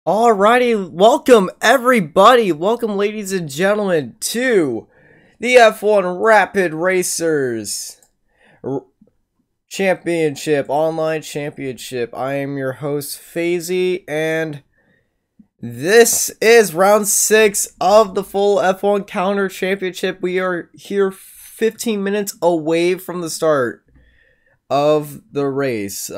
Alrighty, welcome everybody, welcome ladies and gentlemen to the F1 Rapid Racers Championship, Online Championship. I am your host, FaZe, and this is round 6 of the full F1 Counter Championship. We are here 15 minutes away from the start of the race.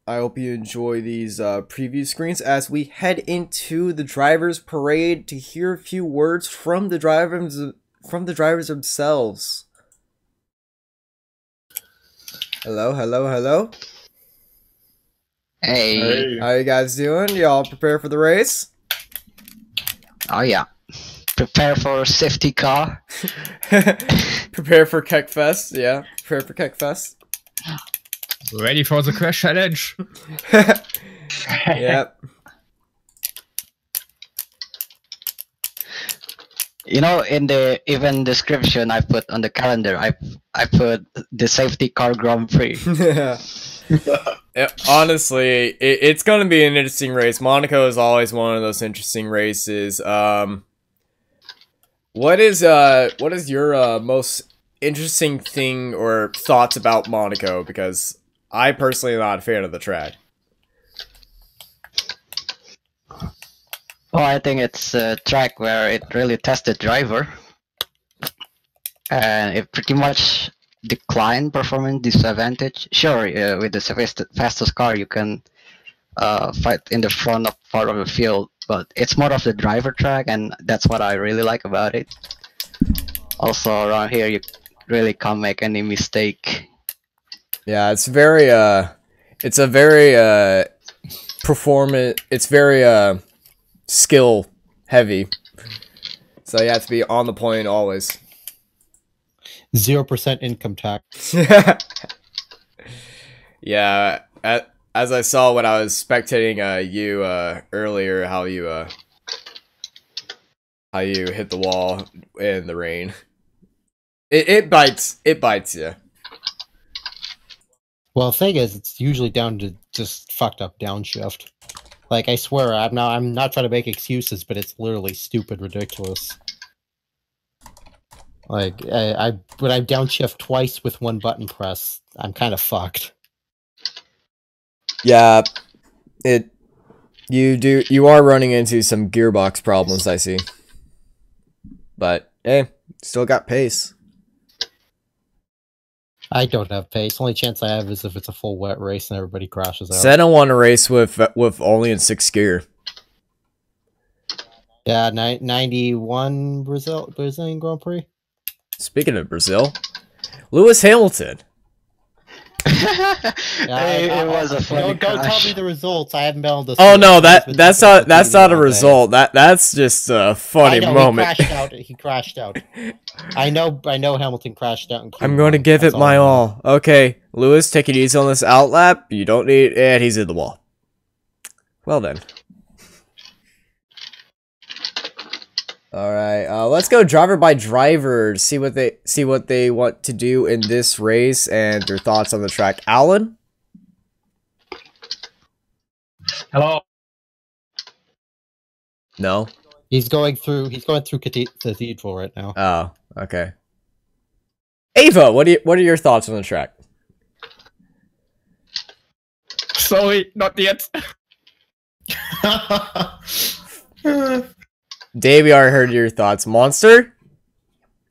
I hope you enjoy these preview screens as we head into the drivers' parade to hear a few words from the drivers themselves. Hello. Hey. How you guys doing? Y'all prepare for the race? Oh yeah. Prepare for safety car. Prepare for Keckfest. Yeah, prepare for Keckfest. Ready for the crash challenge. Yep. You know, in the event description I put on the calendar, I put the safety car Grand Prix. Honestly, it's gonna be an interesting race. Monaco is always one of those interesting races. What is your most interesting thing or thoughts about Monaco? Because I personally am not a fan of the track. Well, I think it's a track where it really tests the driver, and it pretty much declined performance disadvantage. Sure, with the fastest car you can fight in the front of part of the field, but it's more of the driver track, and that's what I really like about it. Also, around here you really can't make any mistake. Yeah, it's very it's a very it's very skill heavy. So you have to be on the point always. 0% income tax. Yeah, as I saw when I was spectating you earlier, how you hit the wall in the rain. It bites you. Well, the thing is, it's usually down to just fucked up downshift. Like, I swear, I'm not trying to make excuses, but it's literally stupid ridiculous. Like, when I downshift twice with one button press, I'm kind of fucked. Yeah, you are running into some gearbox problems, I see. But hey, still got pace. I don't have pace. Only chance I have is if it's a full wet race and everybody crashes out. Senna won a race with only in 6th gear. Yeah, 91 Brazilian Grand Prix. Speaking of Brazil, Lewis Hamilton. It was a funny Don't tell crash. me the results. I haven't been able to. Oh no, that's not a result. That's just a funny moment. He crashed out. I know Hamilton crashed out. I'm going to give it my all. Okay, Lewis, take it easy on this outlap. You don't need, and he's in the wall. Well then. All right, let's go driver by driver. See what they want to do in this race and their thoughts on the track. Alan. Hello. No. He's going through Cathedral right now. Oh, okay. Ava, what are your thoughts on the track? Sorry, not yet. Dave, we already heard your thoughts. Monster?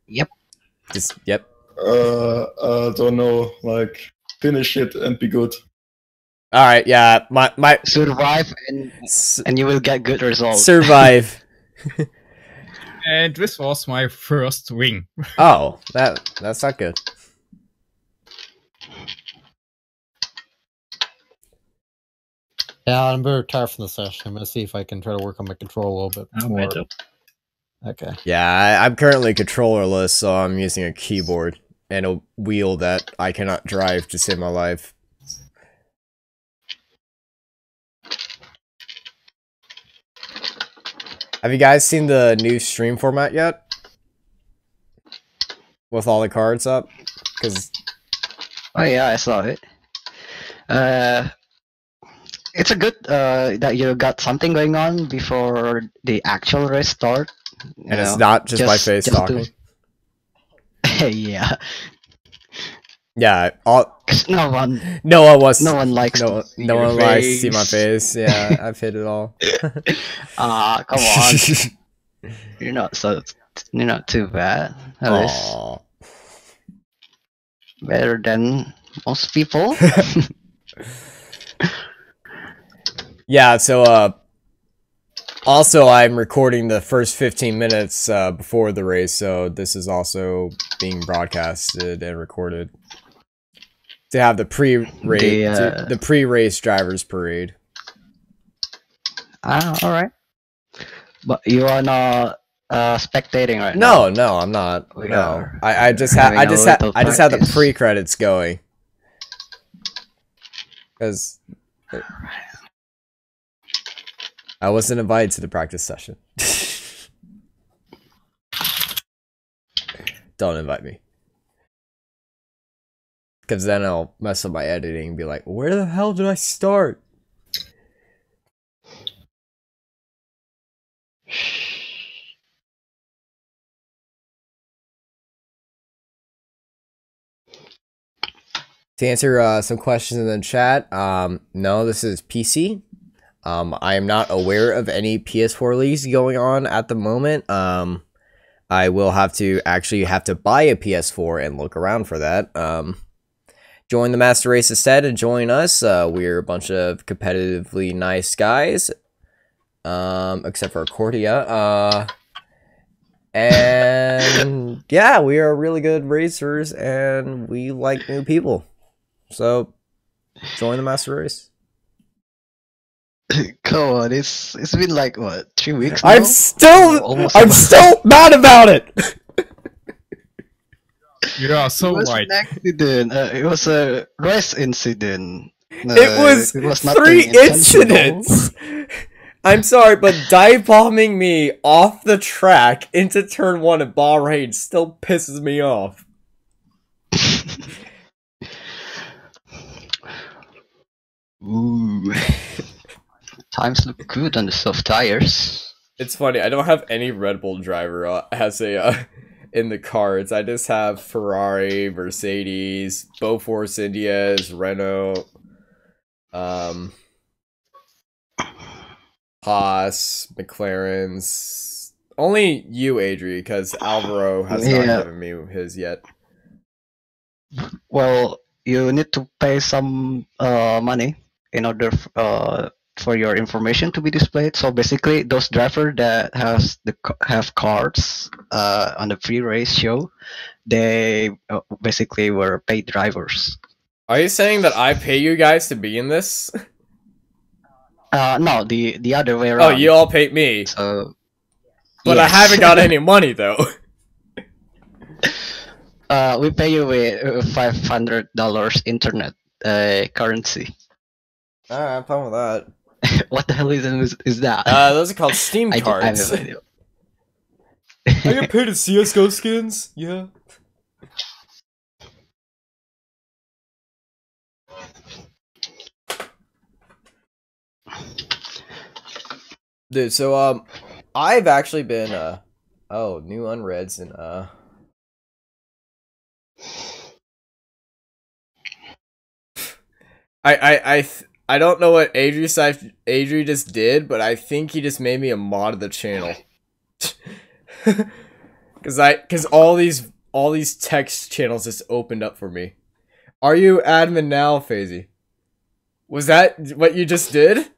Yep. Yep. Don't know. Like, finish it and be good. All right. Yeah. My Survive and you will get good results. Survive. And this was my first win. Oh, that's not good. Yeah, I'm going to retire from the session. I'm going to see if I can try to work on my control a little bit more. Okay. Yeah, I'm currently controllerless, so I'm using a keyboard and a wheel that I cannot drive to save my life. Have you guys seen the new stream format yet? With all the cards up? Because Oh yeah, I saw it. it's a good that you got something going on before the actual race start. And it's not just my face talking. Yeah. Yeah, all 'Cause no one no one likes to see no your one likes to see my face. face. Yeah, I've hit it all. Come on. You're not too bad. At least Aw. better than most people. Yeah, so also I'm recording the first 15 minutes before the race, so this is also being broadcasted and recorded to have the pre-race the pre-race drivers parade. All right. But you are not spectating right now. No, I'm not. We No, are I just have the pre-credits going. Because I wasn't invited to the practice session. Don't invite me. Because then I'll mess up my editing and be like, where the hell did I start? To answer some questions in the chat, no, this is PC. I am not aware of any PS4 leagues going on at the moment. I will have to buy a PS4 and look around for that. Join the Master Race instead and join us. We're a bunch of competitively nice guys, except for Cordia. And yeah, we are really good racers and we like new people. So join the Master Race. Come on, it's been like what, 3 weeks now? I'm still mad about it. You are so It was right. an accident. It was a race incident. It was nothing 3 intentional. incidents. I'm sorry, but dive bombing me off the track into turn 1 at Bahrain still pisses me off. Ooh. Times look good on the soft tires. It's funny, I don't have any Red Bull driver as a in the cards. I just have Ferrari, Mercedes, Beauforce Indias, Renault, Haas, McLaren's. Only you, Adri, because Alvaro has not given me his yet. Well, you need to pay some money in order for your information to be displayed. So basically, those drivers that have cards on the pre-race show, they basically were paid drivers. Are you saying that I pay you guys to be in this? No, the other way around. Oh, you all paid me. So, but yes. I haven't got any money though. We pay you with $500 internet currency. Alright, I'm fine with that. What the hell is that? Those are called Steam cards. I get paid in CSGO skins? Yeah. Dude, so, I've actually been, new unreads and, I don't know what Adri just did, but I think he just made me a mod of the channel. Cause all these text channels just opened up for me. Are you admin now, Fazy? Was that what you just did?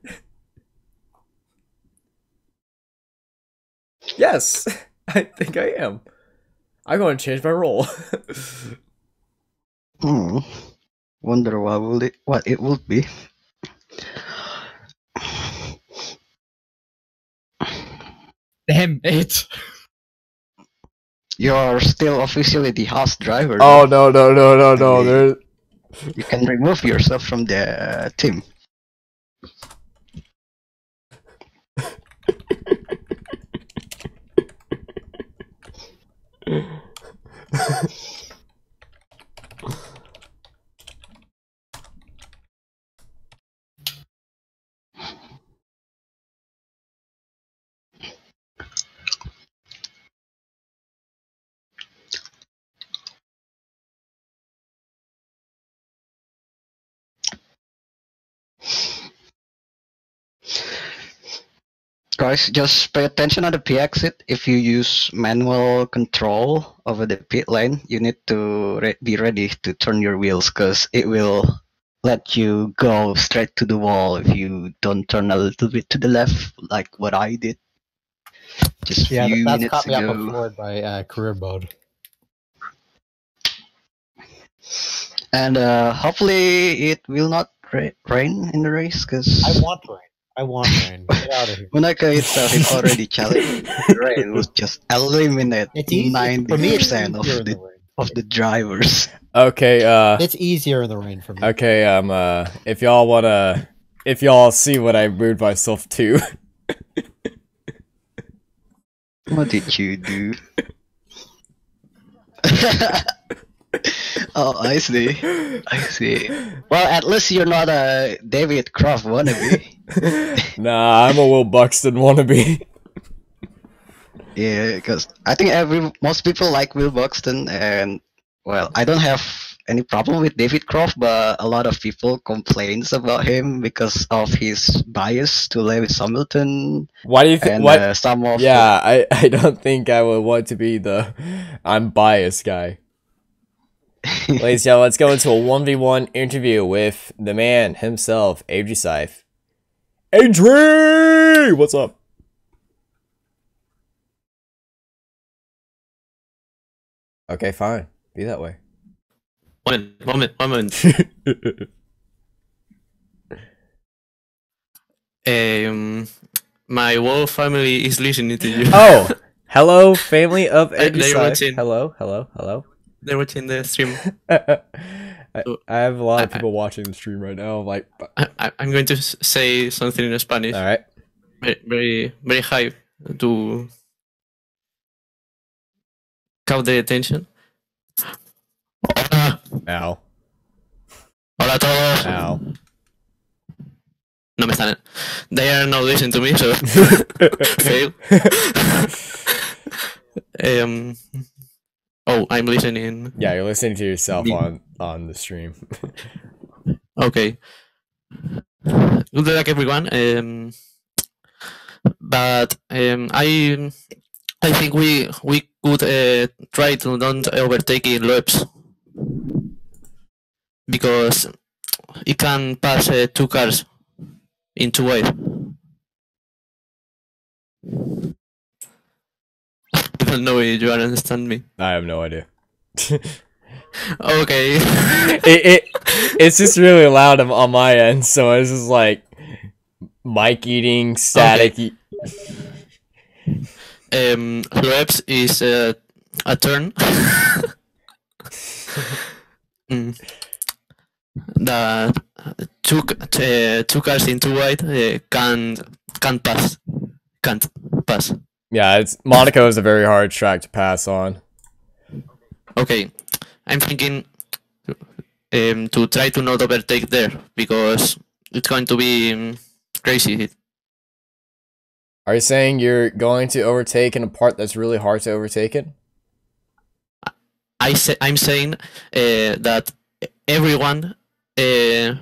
Yes, I think I am. I'm going to change my role. Wonder what it will be. Damn it! You're still officially the house driver. Oh no! You can remove yourself from the team. Guys, just pay attention on the P exit. If you use manual control over the pit lane, you need to be ready to turn your wheels because it will let you go straight to the wall if you don't turn a little bit to the left, like what I did just a Yeah, few that's minutes caught me up ago. on Floyd by career mode. And hopefully it will not rain in the race because I want rain. I want rain. Get out of here. Monaco itself is already challenging. The rain will just eliminate It's easy. For me, it's 90% easier in the rain. of the drivers. Okay, It's easier in the rain for me. okay, if y'all see what I moved myself to. What did you do? Oh, I see. I see. Well, at least you're not a David Croft wannabe. Nah, I'm a Will Buxton wannabe. Yeah, because I think most people like Will Buxton, and well, I don't have any problem with David Croft, but a lot of people complains about him because of his bias to Lewis Hamilton. Why do you think? And What? some of Yeah, I don't think I would want to be the I'm biased guy. Ladies and gentlemen, let's go into a 1v1 interview with the man himself, Adri Seif. Adri! What's up? Okay, fine. Be that way. One moment. My whole family is listening to you. Oh! Hello, family of Adri They're Seif. watching. Hello. They're watching the stream. I have a lot of people watching the stream right now. Like, I'm going to say something in Spanish. all right. Very high to count the attention. Ow. Hola a todos. Ow. No me están. They are not listening to me, so fail. Oh, I'm listening. Yeah, you're listening to yourself on the stream. Okay. Good luck, everyone. But I think we could try to don't overtake in laps because it can pass two cars in two ways. I don't know if you understand me. I have no idea. Okay. It's just really loud on my end, so it's just like mic eating, static. Okay. Laps is a turn. That two cars in two wide can't pass. Yeah, Monaco is a very hard track to pass on. Okay, I'm thinking to try to not overtake there because it's going to be crazy. Are you saying you're going to overtake in a part that's really hard to overtake in? I'm saying that everyone needs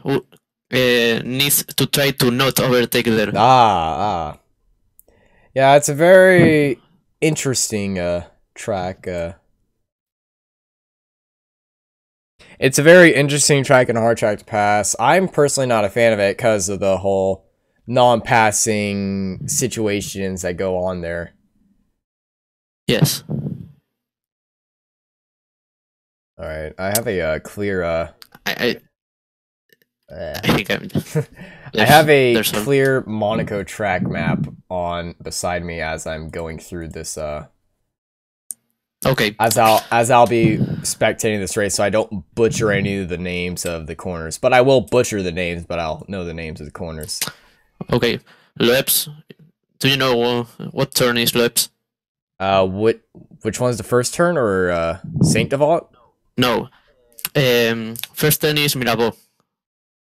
to try to not overtake there. Yeah, it's a very interesting track. It's a very interesting track and a hard track to pass. I'm personally not a fan of it because of the whole non-passing situations that go on there. Yes. All right, I have a clear. I think I have a clear Monaco track map on beside me as I'm going through this. Okay. As I'll be spectating this race, so I don't butcher any of the names of the corners, but I will butcher the names, but I'll know the names of the corners. Okay, laps. Do you know what turn is laps? Which one's the first turn, or Saint Devote? No. First turn is Mirabeau.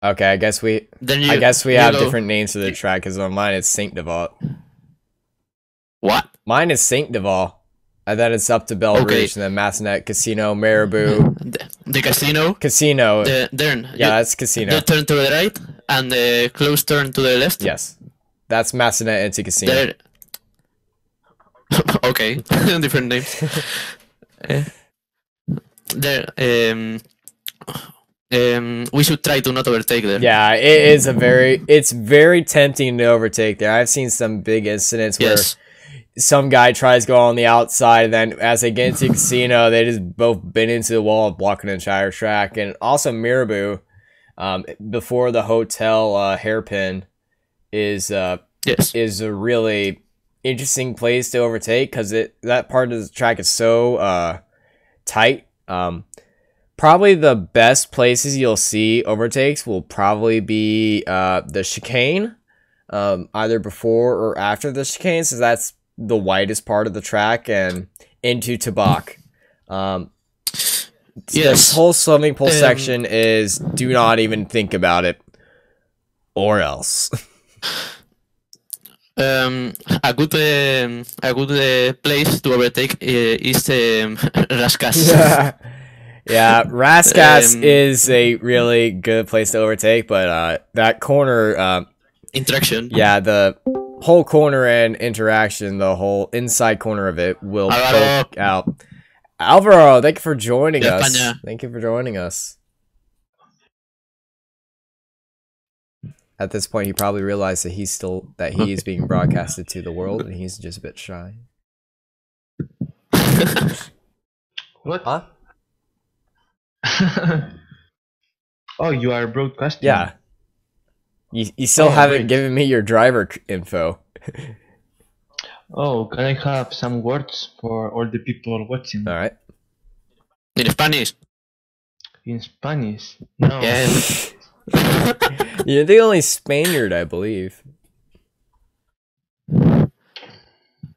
Okay, I guess we have different names for the track because on mine is Saint Devote. What? Mine is Saint Devote. And then it's up to Belridge, and then Massenet, Casino, Marabou. The casino. Casino. The turn. Yeah, that's Casino. The turn to the right and the close turn to the left. Yes. That's Massanet and Casino. There. Okay, different names. There. We should try to not overtake there. Yeah, it's very tempting to overtake there. I've seen some big incidents where some guy tries to go on the outside, and then as they get into the casino, they just both bend into the wall, blocking the entire track. And also Mirabu, before the hotel hairpin, is a really interesting place to overtake because that part of the track is so tight. Probably the best places you'll see overtakes will probably be the chicane, either before or after the chicane, so that's the widest part of the track, and into Tabak. This whole swimming pool section is do not even think about it, or else. A good place to overtake is Raskas. Yeah, Raskas is a really good place to overtake, but that corner interaction. Yeah, the whole corner and interaction, the whole inside corner of it will poke out. Alvaro, thank you for joining us. España. Thank you for joining us. At this point, he probably realized that he's being broadcasted to the world, and he's just a bit shy. What? Huh? Oh, you are broadcasting? Yeah. You still haven't given me your driver info. Oh, can I have some words for all the people watching? All right. In Spanish. In Spanish? No. Yes. You're the only Spaniard, I believe.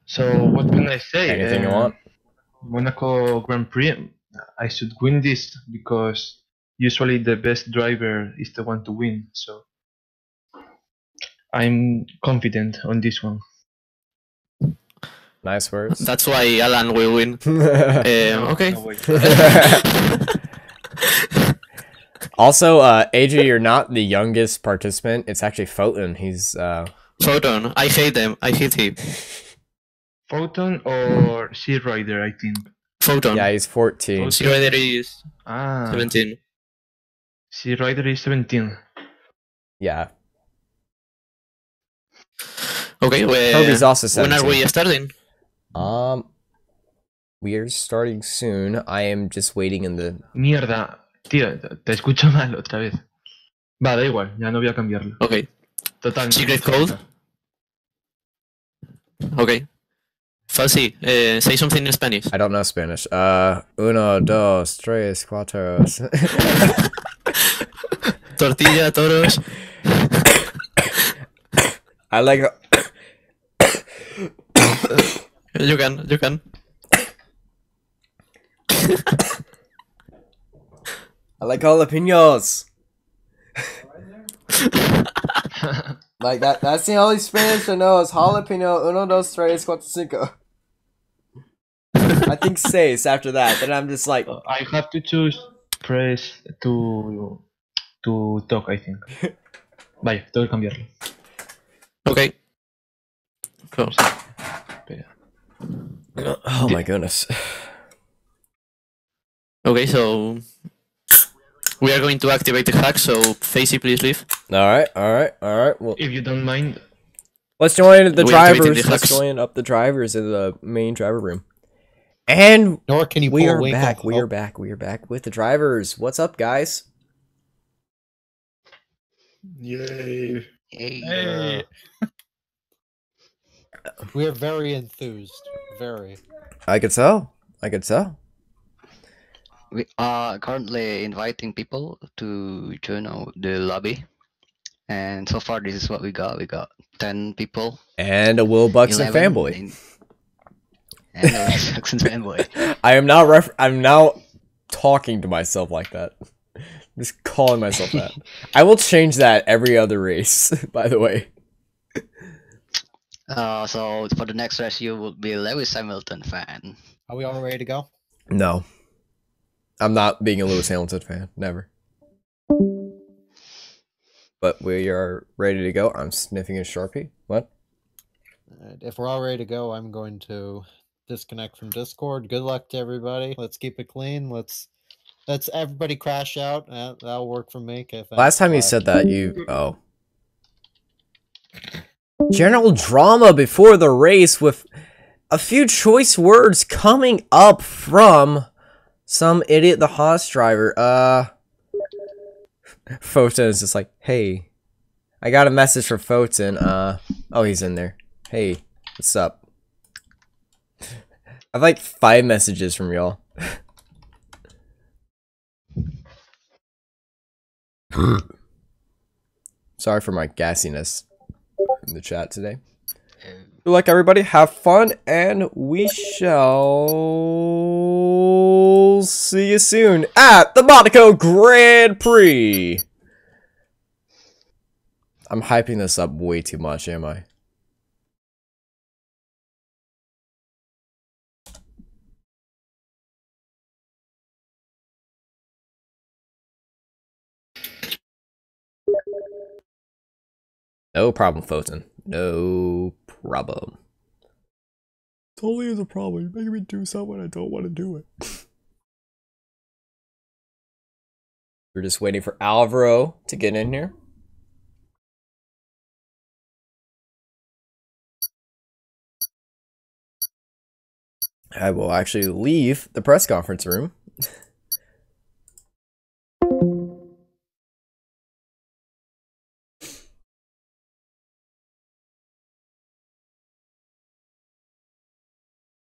So, what can I say? Anything you want? Monaco Grand Prix. I should win this because usually the best driver is the one to win. So, I'm confident on this one. Nice words. That's why Alan will win. Okay. No, wait. Also, AJ, you're not the youngest participant. It's actually Photon. He's Photon. I hate them. I hate him. Photon or Sea Rider, I think. Photon. yeah, he's 14. Sea Rider is 17. Sea Rider is 17. Yeah. Okay, Kirby's also when 17. are we starting? We are starting soon. I am just waiting in the... Mierda. Tío, te escucho mal otra vez. Va, da igual, ya no voy a cambiarlo. Okay. Total. Secret code? Okay. Falsi, say something in Spanish. I don't know Spanish. Uno, dos, tres, cuatro. Tortilla, toros. I like... You can. I like jalapenos. Like that's the only Spanish I know is jalapeno, uno, dos, tres, cuatro, cinco. I think seis after that, then I'm just like... I have to choose press to talk, I think. Vaya, tengo que cambiarlo. Okay. Cool. Espera. Oh my goodness. Okay, so we are going to activate the hack, so Facey, please leave. Alright. Well, If you don't mind, let's join the We activated drivers. the Let's hacks. join up the drivers in the main driver room. And Nor can you we pull are Winkle. back. We are back. We are back with the drivers. What's up, guys? Yay. Hey. We are very enthused. Very. I could tell. We are currently inviting people to join the lobby, and so far this is what we got. We got 10 people. And a Will Buxton 11 fanboy. And a Will Buxton fanboy. I'm now talking to myself like that. Just calling myself that. I will change that every other race, by the way. So for the next race, you will be a Lewis Hamilton fan. Are we all ready to go? No. I'm not being a Lewis Hamilton fan. Never. But we are ready to go. I'm sniffing a Sharpie. What? If we're all ready to go, I'm going to disconnect from Discord. Good luck to everybody. Let's keep it clean. Let's everybody crash out. That'll work for me. Okay, Last time you said that, you... Oh. General drama before the race with a few choice words coming up from some idiot, the Haas driver. Photon is just like, hey, I got a message from Photon. Oh, he's in there. Hey, what's up? I've like 5 messages from y'all. Sorry for my gassiness in the chat today. Good luck, everybody. Have fun, and we shall see you soon at the Monaco Grand Prix. I'm hyping this up way too much, am I? No problem, Photon. No problem. Totally is a problem. You're making me do something I don't want to do it. We're just waiting for Alvaro to get in here. I will actually leave the press conference room.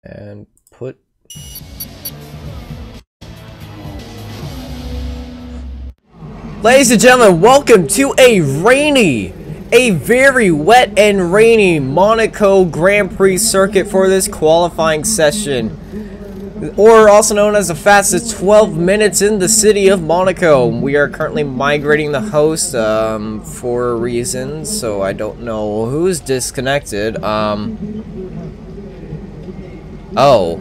And put... Ladies and gentlemen, welcome to a very wet and rainy Monaco Grand Prix circuit for this qualifying session, or also known as the fastest 12 minutes in the city of Monaco. We are currently migrating the host for reasons, so I don't know who's disconnected. Oh.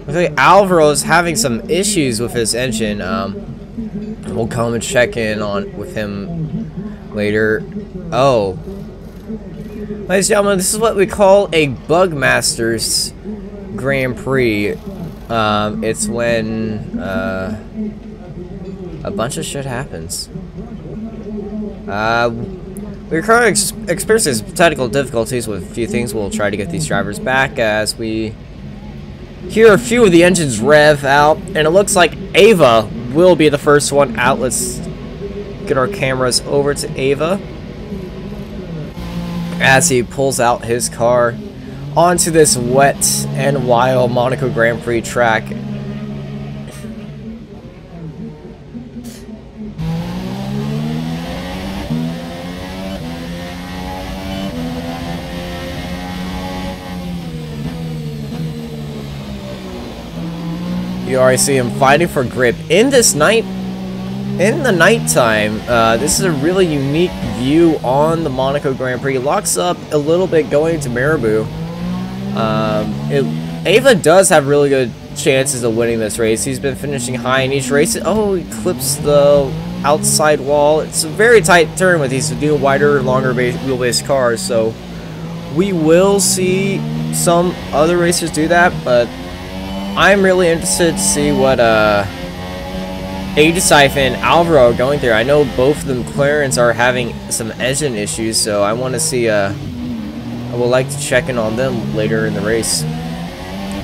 Okay, Alvaro's having some issues with his engine. We'll come and check in with him later. Oh. Ladies and gentlemen, this is what we call a Bugmasters Grand Prix. It's when a bunch of shit happens. We're currently experiencing technical difficulties with a few things. We'll try to get these drivers back as we hear a few of the engines rev out. And it looks like Ava will be the first one out. Let's get our cameras over to Ava as he pulls out his car onto this wet and wild Monaco Grand Prix track. You already see him fighting for grip in the nighttime. This is a really unique view on the Monaco Grand Prix. It locks up a little bit going to Marabou. Ava does have really good chances of winning this race. He's been finishing high in each race. Oh, he clips the outside wall. It's a very tight turn with these new wider, longer wheelbase cars. So we will see some other racers do that, but I'm really interested to see what Aegisife and Alvaro are going through. I know both of them McLarens are having some engine issues, so I want to see. I would like to check in on them later in the race,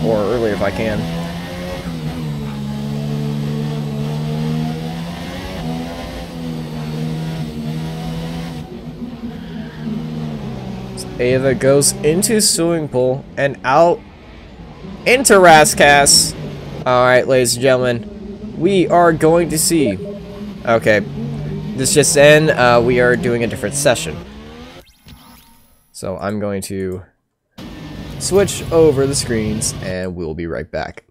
or earlier if I can. So Ava goes into swimming pool and out into Rascas. Alright, ladies and gentlemen, we are going to see. Okay, this just in, we are doing a different session. So I'm going to switch over the screens and we'll be right back.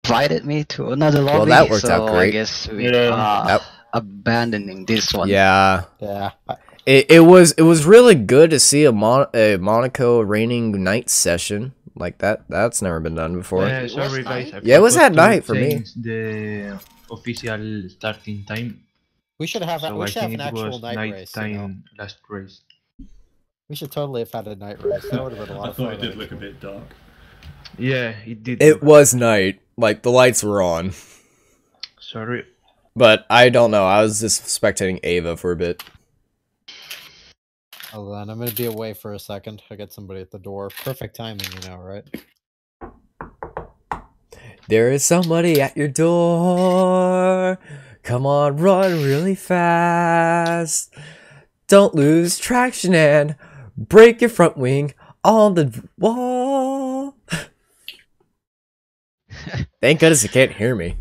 Invited me to another lobby, Well, that worked so out great. I guess we are abandoning this one. Yeah. Yeah. It was really good to see a Monaco raining night session like that. That's never been done before. Sorry guys. I Yeah, it was forgot at to night for me. change the official starting time. We should have So we I should have think an it actual was night race. You know? time last race. We should totally have had a night race. That would have been a lot I of fun. thought it did look a bit dark. Yeah, it did. It was night, like the lights were on. Sorry. But I don't know. I was just spectating Ava for a bit. Hold on, I'm gonna be away for a second. I got somebody at the door. Perfect timing, you know, right? There is somebody at your door. Come on, run really fast. Don't lose traction and break your front wing on the wall. Thank goodness you can't hear me.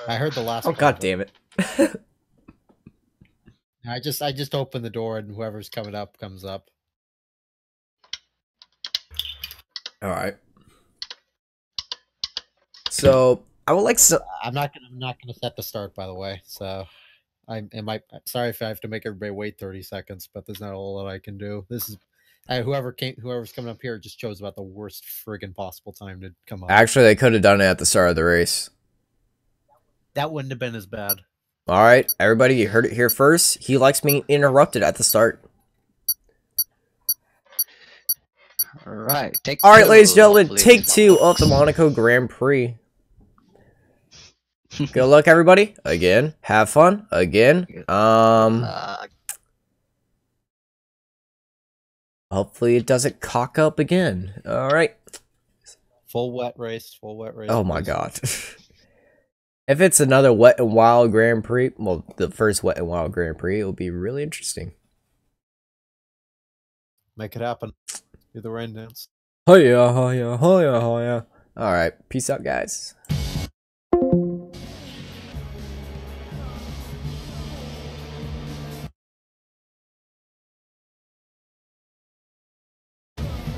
I heard the last. Oh god damn it. I just opened the door and whoever's coming up comes up. All right. So I would like some. I'm not gonna set the start, by the way. So sorry if I have to make everybody wait 30 seconds, but there's not a whole lot I can do. This is whoever's coming up here just chose about the worst friggin' possible time to come up. Actually, they could have done it at the start of the race. That wouldn't have been as bad. All right, everybody, you heard it here first. He likes being interrupted at the start. All right, All right, ladies and gentlemen, take 2 of the Monaco Grand Prix. Good luck, everybody. Again, have fun. Again, hopefully it doesn't cock up again. All right. Full wet race. Oh my god. If it's another Wet and Wild Grand Prix, well, the first Wet and Wild Grand Prix, it will be really interesting. Make it happen. Do the rain dance. Oh yeah, oh yeah, oh yeah, oh yeah. All right, peace out, guys.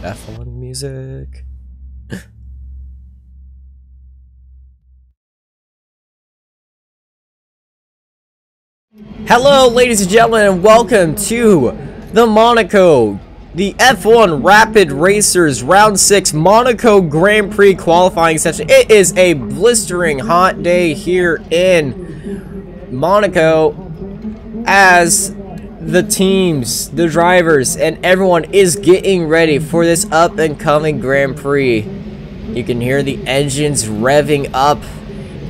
F1 music. Hello, ladies and gentlemen, and welcome to the Monaco, the F1 Rapid Racers Round 6 Monaco Grand Prix qualifying session. It is a blistering hot day here in Monaco as the teams, the drivers, and everyone is getting ready for this up-and-coming Grand Prix. You can hear the engines revving up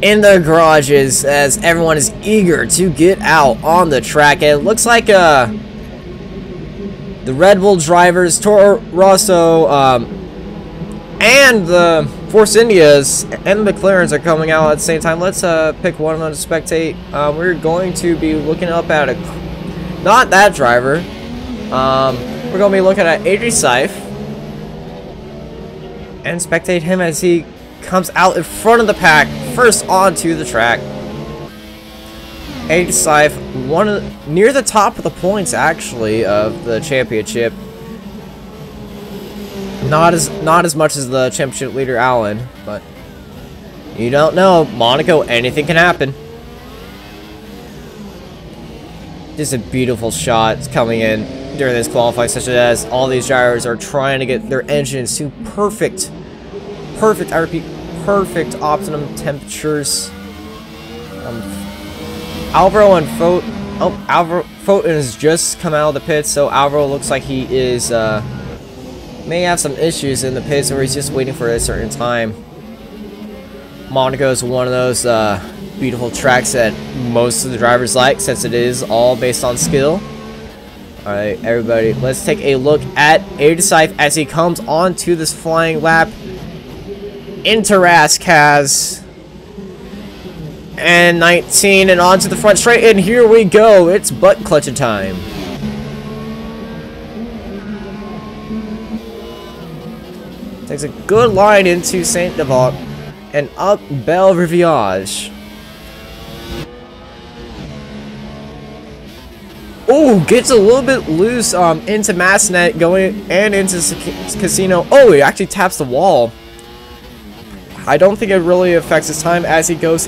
in the garages as everyone is eager to get out on the track. And it looks like the Red Bull drivers, Toro Rosso, and the Force Indias and the McLarens are coming out at the same time. Let's pick one of them to spectate. We're going to be looking up at not that driver. We're going to be looking at Adri Seif and spectate him as he comes out in front of the pack, first onto the track. Adri Seif, near the top of the points actually of the championship. Not as much as the championship leader Allen, but you don't know. Monaco, anything can happen. Just a beautiful shot coming in during this qualifying session as all these drivers are trying to get their engines to perfect, I repeat, perfect optimum temperatures. Alvaro and Foten has just come out of the pits, so Alvaro looks like he is may have some issues in the pits where he's just waiting for a certain time. Monaco is one of those beautiful tracks that most of the drivers like, since it is all based on skill. Alright, everybody, let's take a look at Adri Seif as he comes onto this flying lap into Raskaz. And 19 and onto the front straight, and here we go. It's butt clutching time. Takes a good line into Saint Devote and up Belle Riviage. Oh, gets a little bit loose into Massenet going and into Casino. Oh, he actually taps the wall. I don't think it really affects his time as he goes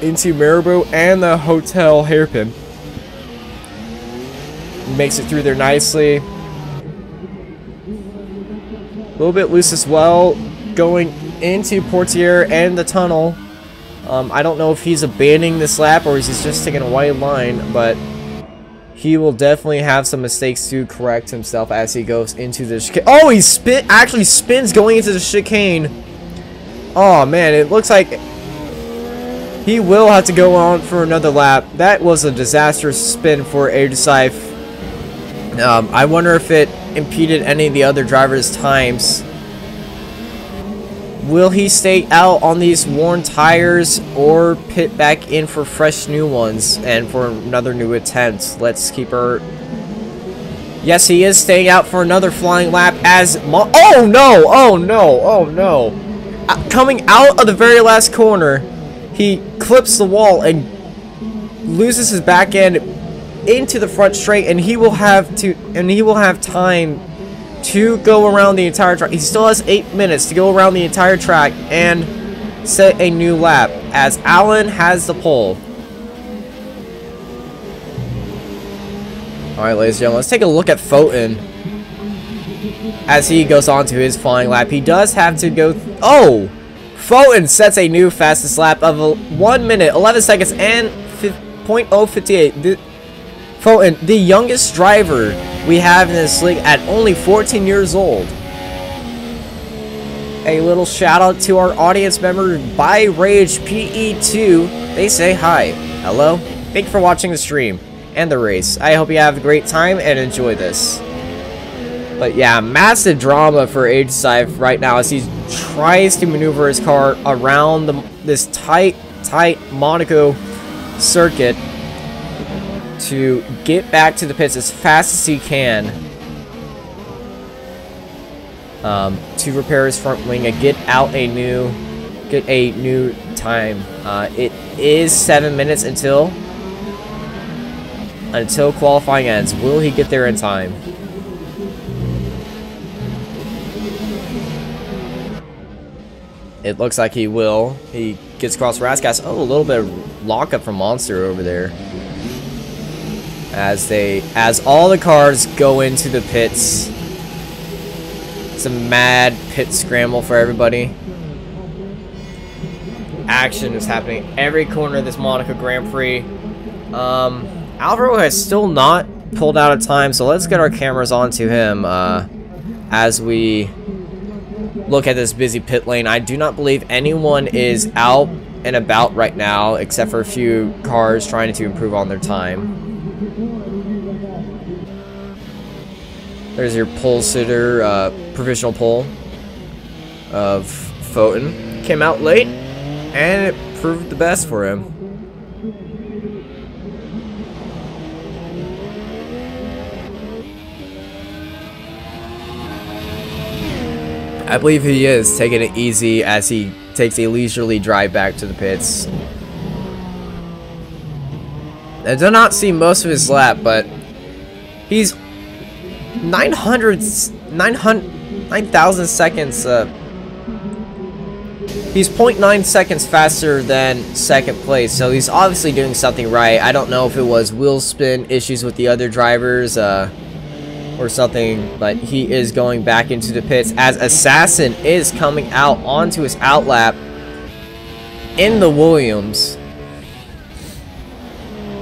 into Marabou and the hotel hairpin. makes it through there nicely. A little bit loose as well, going into Portier and the tunnel. I don't know if he's abandoning this lap or he's just taking a wide line, but he will definitely have some mistakes to correct himself as he goes into the chicane. Oh, he actually spins going into the chicane. Oh man, it looks like he will have to go on for another lap. That was a disastrous spin for Aegisif. I wonder if it impeded any of the other drivers' times. Will he stay out on these worn tires or pit back in for fresh new ones and for another new attempt? Let's keep her... Yes, he is staying out for another flying lap as... Oh no! Oh no! Oh no! Coming out of the very last corner, he clips the wall and loses his back end into the front straight, and he will have time to go around the entire track. He still has 8 minutes to go around the entire track and set a new lap as Alan has the pole. Alright, ladies and gentlemen, let's take a look at Foten as he goes on to his flying lap. He does have to go... Oh! Foten sets a new fastest lap of 1 minute, 11 seconds, and 0.058. Foten, the youngest driver we have in this league at only 14 years old. A little shout out to our audience member by Rage PE2. They say hi. Hello. Thank you for watching the stream and the race. I hope you have a great time and enjoy this. But yeah, massive drama for Aegisif right now as he tries to maneuver his car around this tight Monaco circuit to get back to the pits as fast as he can to repair his front wing and get a new time. It is 7 minutes until qualifying ends. Will he get there in time? It looks like he will. He gets across Raskas. Oh, a little bit of lockup from Monster over there. As all the cars go into the pits. It's a mad pit scramble for everybody. Action is happening every corner of this Monaco Grand Prix. Alvaro has still not pulled out a time, so let's get our cameras onto him as we look at this busy pit lane. I do not believe anyone is out and about right now, except for a few cars trying to improve on their time. There's your pole sitter, provisional pole of Foten. Came out late, and it proved the best for him. I believe he is taking it easy as he takes a leisurely drive back to the pits. I do not see most of his lap, but he's 9,000 seconds. He's 0.9 seconds faster than second place, so he's obviously doing something right. I don't know if it was wheel spin issues with the other drivers, or something, but he is going back into the pits as Assassin is coming out onto his outlap in the Williams.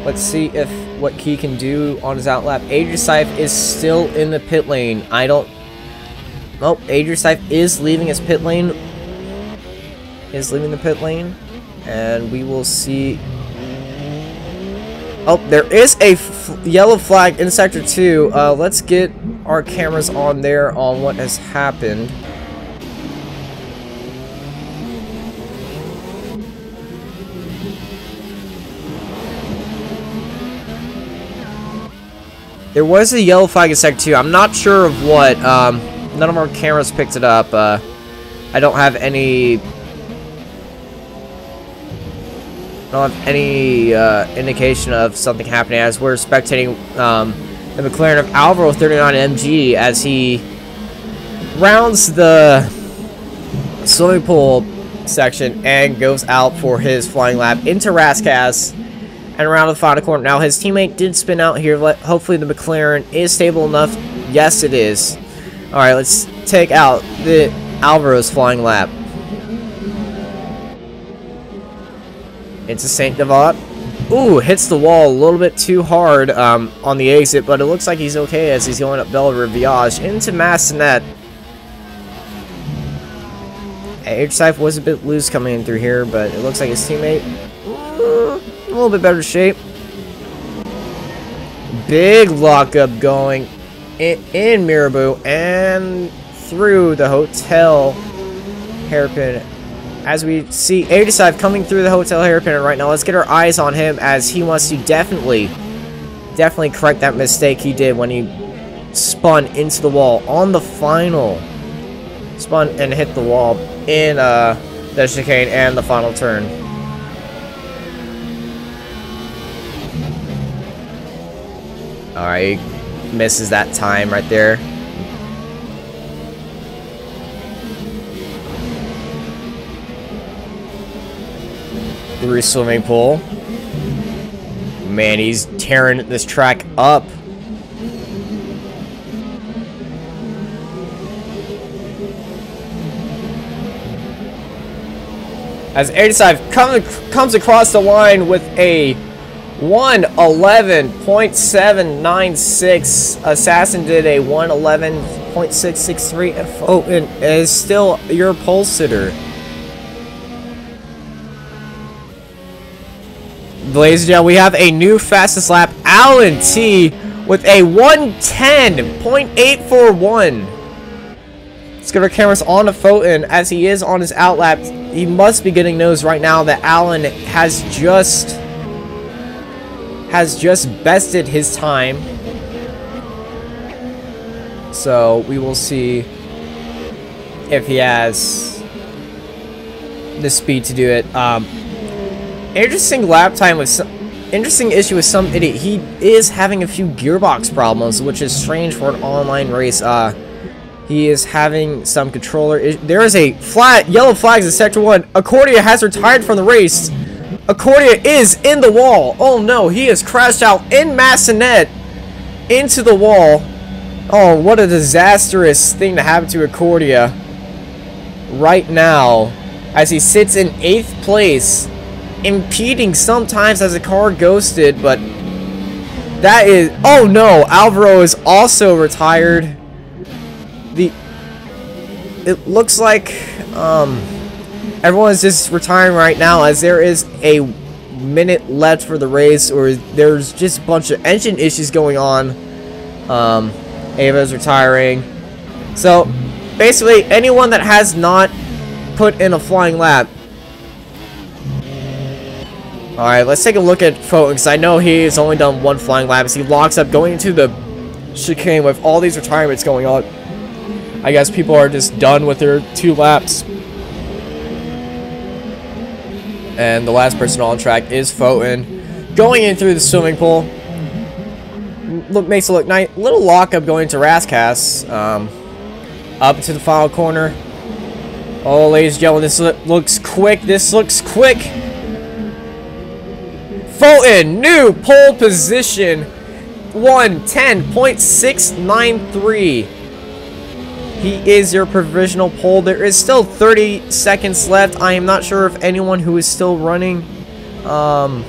Let's see if what he can do on his outlap. Aegisif is still in the pit lane. Oh, Aegisif is leaving his pit lane. And we will see. Oh, there is a yellow flag in Sector 2. Let's get our cameras on there on what has happened. There was a yellow flag in Sector 2. I'm not sure of what. None of our cameras picked it up. I don't have any... indication of something happening as we're spectating the McLaren of Alvaro 39 MG as he rounds the swimming pool section and goes out for his flying lap into Raskas and around the final corner. Now, his teammate did spin out here. Hopefully, the McLaren is stable enough. Yes, it is. All right, let's take out the Alvaro's flying lap. Into St. Devat. Ooh, hits the wall a little bit too hard on the exit, but it looks like he's okay as he's going up Belle Riviage into Massenet. H-Type was a bit loose coming in through here, but it looks like his teammate a little bit better shape. Big lockup going in Mirabeau and through the hotel hairpin. As we see H-Type coming through the hotel hairpin right now, let's get our eyes on him as he wants to definitely correct that mistake he did when he spun into the wall on the final. Spun and hit the wall in the chicane and the final turn. Alright, misses that time right there. Through swimming pool. Man, he's tearing this track up. As H-Type comes across the line with a 1:11.796. Assassin did a 1:11.663, and Foten is still your pole sitter. Ladies and gentlemen, we have a new fastest lap, Alan T, with a 1:10.841. Let's get our cameras on to Foten as he is on his outlap. He must be getting noticed right now that Alan has just bested his time. So we will see if he has the speed to do it. Interesting lap time with some interesting issue with some idiot. He is having a few gearbox problems, which is strange for an online race. He is having some controller. There is a yellow flags in Sector 1. Accordia has retired from the race. Accordia is in the wall. Oh no, he has crashed out in Massenet into the wall. Oh, what a disastrous thing to happen to Accordia right now as he sits in 8th place, impeding sometimes as a car ghosted, but that is... Oh no, Alvaro is also retired. It looks like everyone's just retiring right now as there is a minute left for the race, or there's just a bunch of engine issues going on. Ava's retiring. So basically anyone that has not put in a flying lap. Alright, let's take a look at Foten, because I know he has only done one flying lap as he locks up going into the chicane with all these retirements going on. I guess people are just done with their 2 laps. And the last person on track is Foten. Going in through the swimming pool. Makes it look nice. Little lockup going to Raskas. Up to the final corner. Oh, ladies and gentlemen, this looks quick. This looks quick. Foten, new pole position. 1:10.693. He is your provisional pole. There is still 30 seconds left. I am not sure if anyone who is still running. The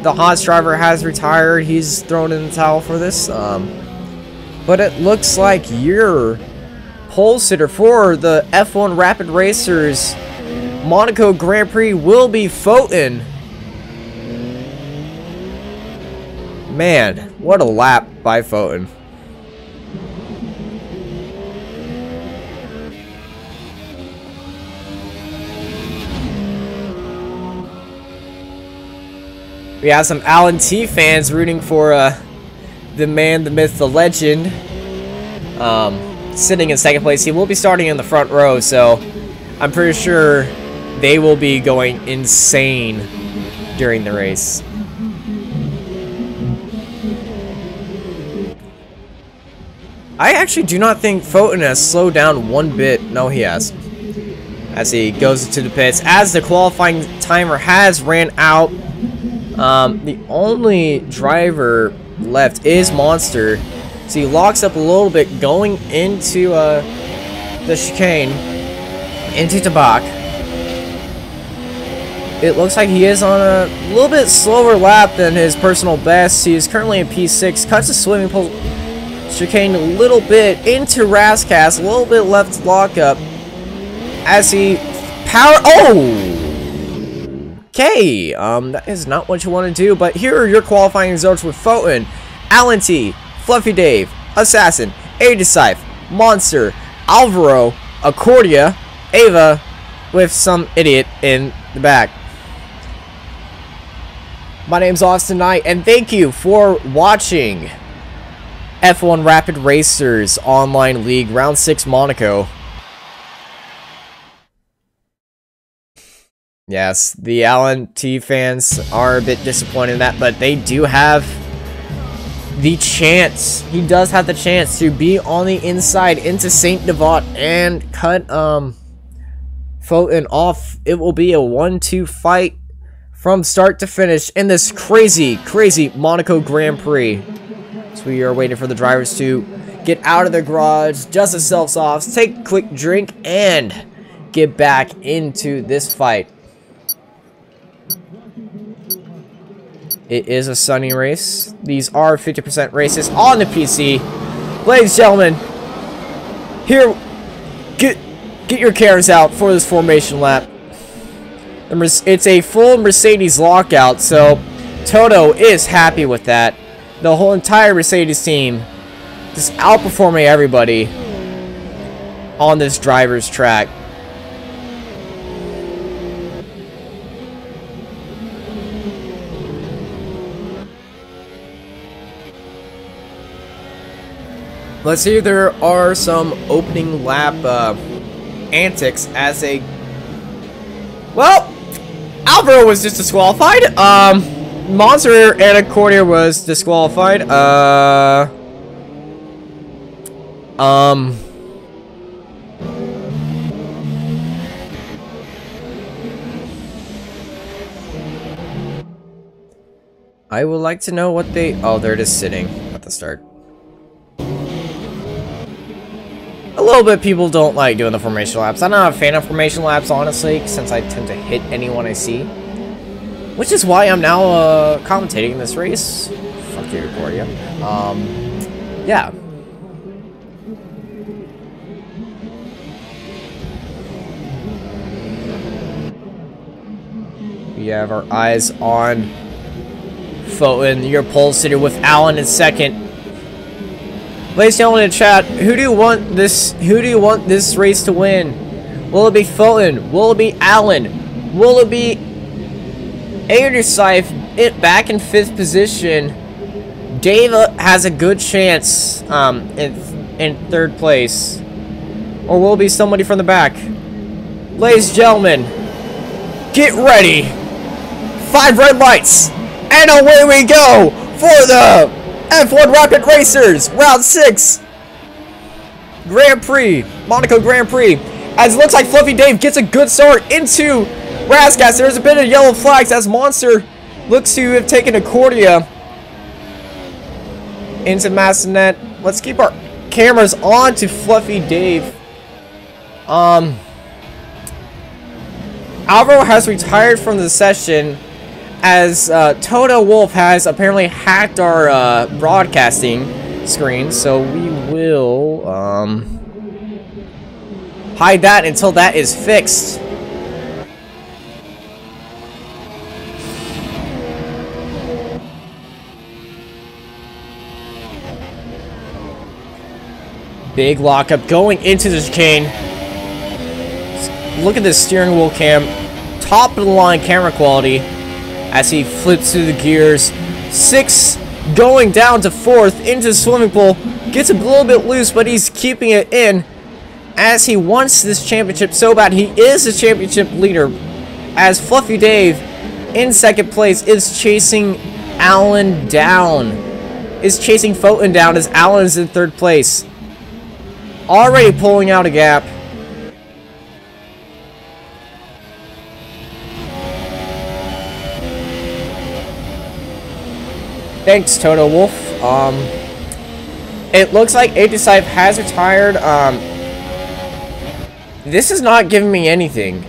Haas driver has retired. He's thrown in the towel for this. But it looks like your pole sitter for the F1 Rapid Racers Monaco Grand Prix will be Foten. Man, what a lap by Foten. We have some Alan T fans rooting for the man, the myth, the legend. Sitting in 2nd place. He will be starting in the front row, so I'm pretty sure they will be going insane during the race. I actually do not think Foten has slowed down one bit. No, he has. As he goes into the pits. As the qualifying timer has ran out. The only driver left is Monster. So he locks up a little bit going into the chicane, into Tabak. It looks like he is on a little bit slower lap than his personal best. He is currently in P6, cuts the swimming pool chicane a little bit into Rascast, a little bit left lockup as he Okay, that is not what you want to do, but here are your qualifying results with Photon, Alan T, Fluffy Dave, Assassin, Adesife, Monster, Alvaro, Accordia, Ava, with some idiot in the back. My name's Austin Knight, and thank you for watching F1 Rapid Racers Online League Round 6 Monaco. Yes, the Alan T fans are a bit disappointed in that, but they do have the chance. He does have the chance to be on the inside into Saint Devote and cut Photon off. It will be a 1-2 fight from start to finish in this crazy Monaco Grand Prix. So we are waiting for the drivers to get out of their garage, dust themselves off, take a quick drink, and get back into this fight. It is a sunny race. These are 50% races on the PC. Ladies and gentlemen, here, get your cameras out for this formation lap. It's a full Mercedes lockout, so Toto is happy with that. The whole entire Mercedes team just outperforming everybody on this driver's track. Let's see if there are some opening lap antics as a... Well, Alvaro was just disqualified. Monster and Accordia was disqualified. I would like to know what they... Oh, they're just sitting at the start. A little bit people don't like doing the formation laps. I'm not a fan of formation laps, honestly, since I tend to hit anyone I see. Which is why I'm now commentating this race. Fuck you, Accordia. Yeah. We have our eyes on Photon, your pole sitter, with Alan in second. Ladies and gentlemen in chat, who do you want this race to win? Will it be Photon? Will it be Alan? Will it be Adersife back in 5th position? Dave has a good chance in 3rd place. Or will it be somebody from the back? Ladies and gentlemen, get ready. 5 red lights. And away we go for the F1 Rapid Racers, Round 6, Grand Prix, Monaco Grand Prix. As it looks like Fluffy Dave gets a good start into Rascast. There's a bit of yellow flags as Monster looks to have taken Accordia into Massonet. Let's keep our cameras on to Fluffy Dave. Alvaro has retired from the session, as Toto Wolf has apparently hacked our broadcasting screen, so we will hide that until that is fixed. Big lockup going into the chicane. Look at this steering wheel cam, top of the line camera quality. As he flips through the gears. 6 going down to 4th into the swimming pool. Gets a little bit loose, but he's keeping it in. As he wants this championship so bad. He is the championship leader. As Fluffy Dave in 2nd place is chasing Alan down. Is chasing Photon down as Alan is in 3rd place. Already pulling out a gap. Thanks, Toto Wolf. It looks like Adesive has retired. This is not giving me anything.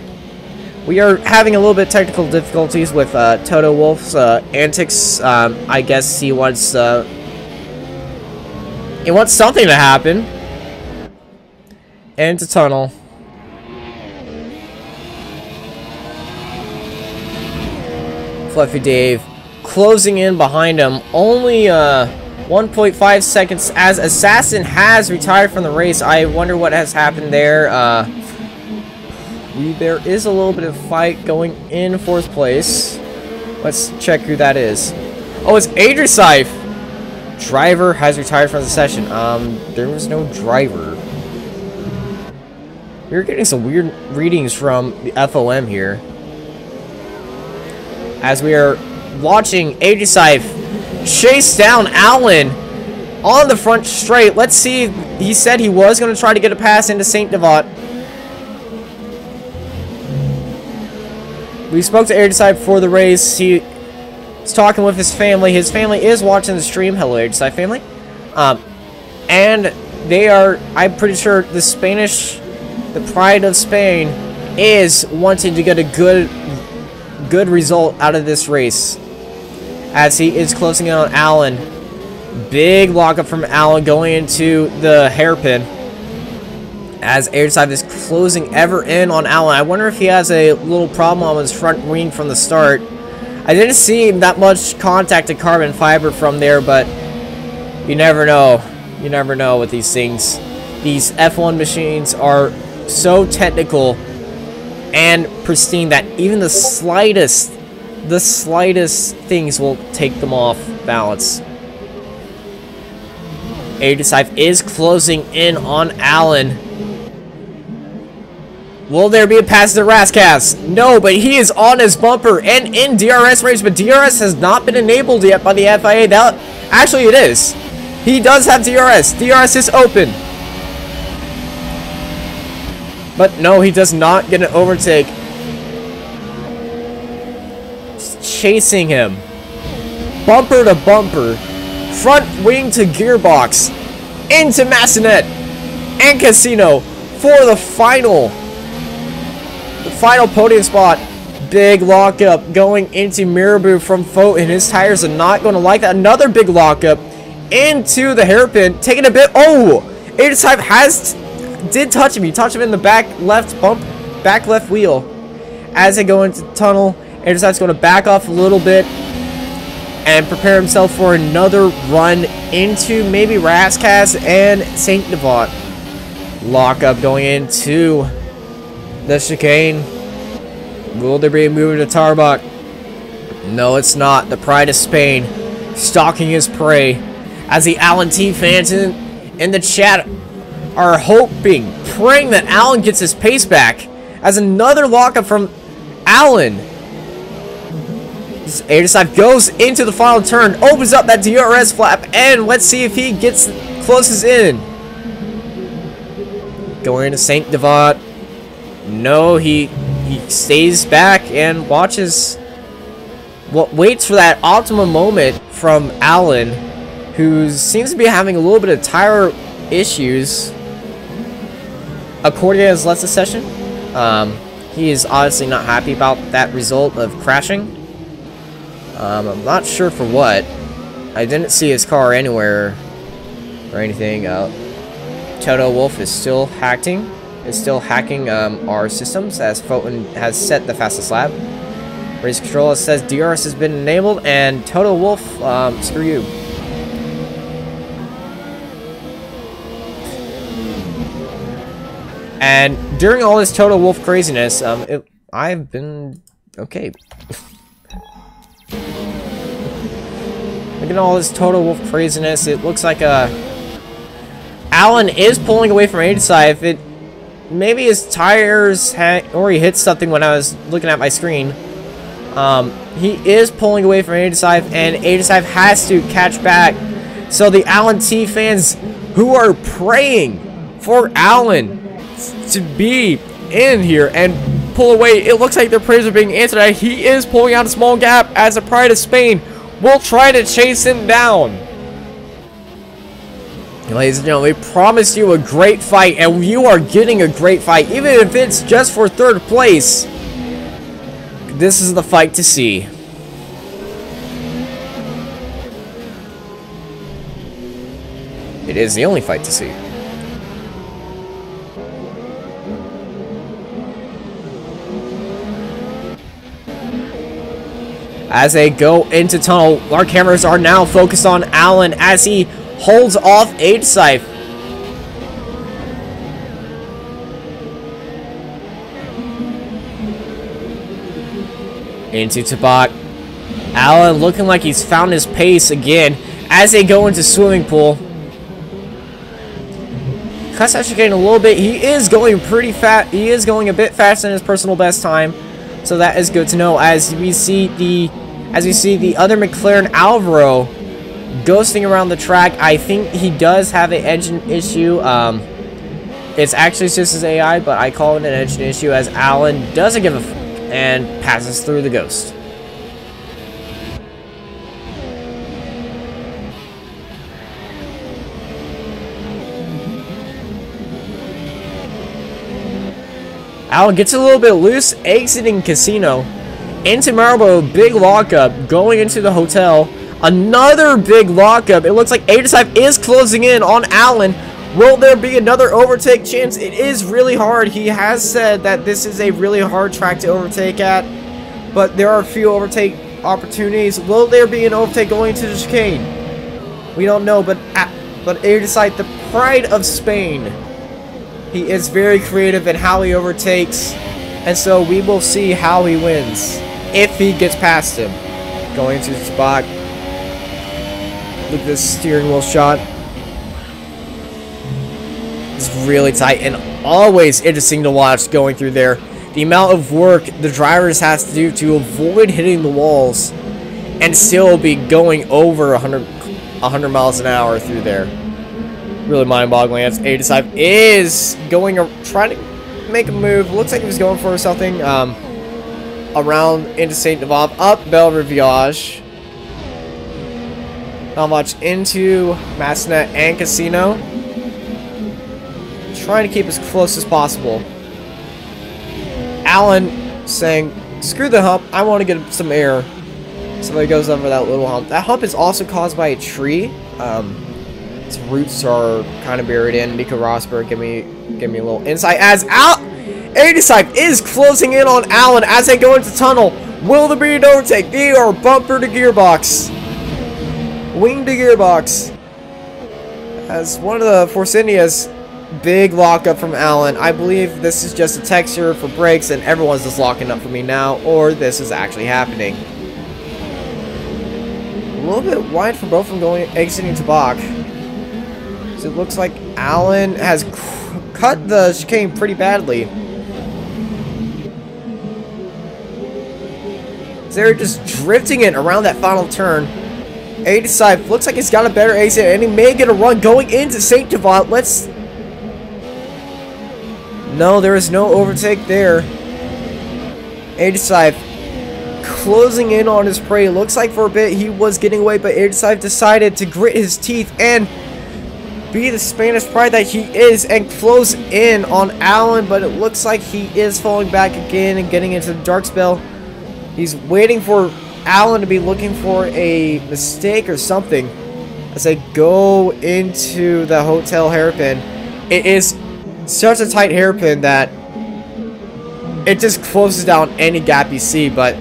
We are having a little bit of technical difficulties with Toto Wolf's antics. I guess he wants something to happen. Into tunnel. Fluffy Dave closing in behind him. Only 1.5 seconds as Assassin has retired from the race. I wonder what has happened there. There is a little bit of fight going in 4th place. Let's check who that is. Oh, it's Adrisaif. Driver has retired from the session. There was no driver. We're getting some weird readings from the FOM here. As we are watching Adrisaif chase down Allen on the front straight. Let's see. He said he was going to try to get a pass into St. Devote. We spoke to Adrisaif before the race. He's talking with his family. His family is watching the stream. Hello, Adrisaif family. And they are, I'm pretty sure, the pride of Spain is wanting to get a good result out of this race. As he is closing in on Allen. Big lockup from Allen going into the hairpin. As Adrisaif is closing ever in on Allen. I wonder if he has a little problem on his front wing from the start. I didn't see that much contact to carbon fiber from there, but you never know. You never know with these things. These F1 machines are so technical and pristine that even the slightest things will take them off balance. Adesive is closing in on Allen. Will there be a pass to Rascas? No, but he is on his bumper and in DRS range, but DRS has not been enabled yet by the FIA. Actually, it is. He does have DRS. DRS is open. But no, he does not get an overtake. Just chasing him. Bumper to bumper. Front wing to gearbox. Into Massenet. And Casino for the final podium spot. Big lockup going into Mirabeau from Foten. His tires are not going to like that. Another big lockup into the hairpin. Taking a bit. Oh! Adesive did touch him. He touched him in the back left wheel. As they go into the tunnel, Adesive's going to back off a little bit and prepare himself for another run into maybe Rascas and St. Devote. Lockup going into the chicane. Will there be a move to Tarbach? No, it's not. The pride of Spain stalking his prey. As the Allen T fans in the chat are hoping, praying that Allen gets his pace back. As another lockup from Allen. Adesive goes into the final turn, opens up that DRS flap, and let's see if he closes in. Going into St. Devote. No, he stays back and watches. Waits for that optimum moment from Allen, who seems to be having a little bit of tire issues. According to his Let's session, he is obviously not happy about that result of crashing. I'm not sure for what. I didn't see his car anywhere or anything. Toto Wolf is still hacking. Our systems as Foten has set the fastest lap. Race control says DRS has been enabled, and Toto Wolf, screw you. And during all this Toto Wolf craziness, I've been okay. Look at all this Toto Wolf craziness. It looks like Allen is pulling away from Adesive. Maybe his tires or he hit something when I was looking at my screen. He is pulling away from Adesive, and Adesive has to catch back. So the Allen T fans who are praying for Allen to be in here and pull away, it looks like their prayers are being answered. He is pulling out a small gap as the pride of Spain will try to chase him down. Ladies and gentlemen, we promised you a great fight, and you are getting a great fight, even if it's just for 3rd place. This is the fight to see. It is the only fight to see. As they go into tunnel, our cameras are now focused on Alan as he holds off Aidesife. Into Tabak. Alan looking like he's found his pace again as they go into swimming pool. Cuts actually getting a little bit. He is going pretty fast. He is going a bit faster than his personal best time, so that is good to know. As we see the other McLaren Alvaro ghosting around the track. I think he does have an engine issue. It's actually just his AI, but I call it an engine issue as Alan doesn't give a f and passes through the ghost. Alan gets a little bit loose, exiting Casino. Into Marlboro, big lockup, going into the hotel. Another big lockup. It looks like Aidesife is closing in on Alan. Will there be another overtake chance? It is really hard. He has said that this is a really hard track to overtake at, but there are a few overtake opportunities. Will there be an overtake going to the chicane? We don't know, but Aidesife, the pride of Spain, he is very creative in how he overtakes, and so we will see how he wins if he gets past him. Going to the spot. Look at this steering wheel shot. It's really tight and always interesting to watch going through there. The amount of work the drivers has to do to avoid hitting the walls and still be going over 100 miles an hour through there. Really mind-boggling. As Aidesife is going trying to make a move. Looks like he was going for something around into Saint Deval, up Belle Riviage. Not much into Massenet and Casino. Trying to keep as close as possible. Alan saying, screw the hump, I want to get some air. So he goes over that little hump. That hump is also caused by a tree. Its roots are kind of buried in. Nico Rosberg, give me a little insight. As Aidesife is closing in on Alan as they go into tunnel. Will there be an overtake? They are bumper to gearbox. Wing to gearbox. As one of the Force Indias, big lockup from Alan. I believe this is just a texture for brakes and everyone's just locking up for me now, or this is actually happening. A little bit wide for both of them exiting to Bach. So it looks like Alan has cut the chicane pretty badly. So they're just drifting it around that final turn. Aidesife looks like he's got a better exit, and he may get a run going into Saint Deval. No, there is no overtake there. Aidesife closing in on his prey. Looks like for a bit he was getting away, but Aidesife decided to grit his teeth and be the Spanish pride that he is and close in on Alan, but it looks like he is falling back again and getting into the dark spell. He's waiting for Alan to be looking for a mistake or something as they go into the hotel hairpin. It is such a tight hairpin that it just closes down any gap you see, but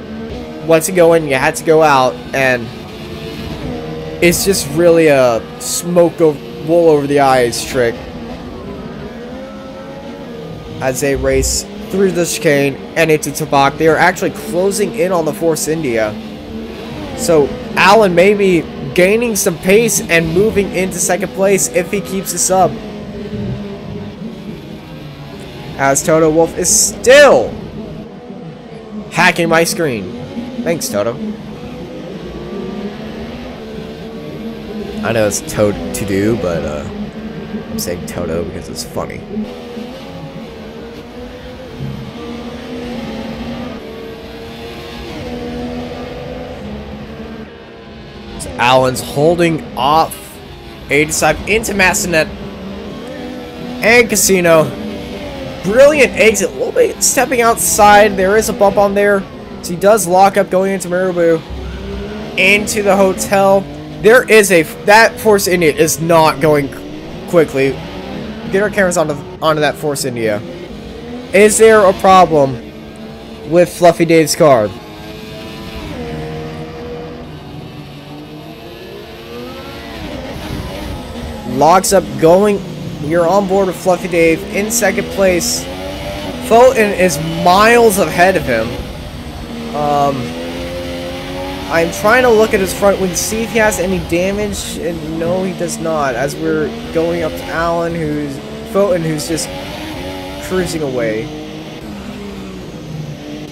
once you go in, you had to go out, and it's just really a wool over the eyes trick as they race through the chicane and into Tabak. They are actually closing in on the Force India, so Alan may be gaining some pace and moving into second place if he keeps this up. As Toto Wolff is still hacking my screen. Thanks, Toto. I know it's to do, but I'm saying Toto because it's funny. Allen's holding off 85 into Massenet and Casino. Brilliant exit. A little bit stepping outside. There is a bump on there. So he does lock up going into Marabou. Into the hotel. There is that Force India is not going quickly. Get our cameras onto that Force India. Is there a problem with Fluffy Dave's car? Locks up going. You're on board with Fluffy Dave in second place. Fulton is miles ahead of him. I'm trying to look at his front wing to see if he has any damage, and no, he does not. As we're going up to Allen, Fulton, who's just cruising away.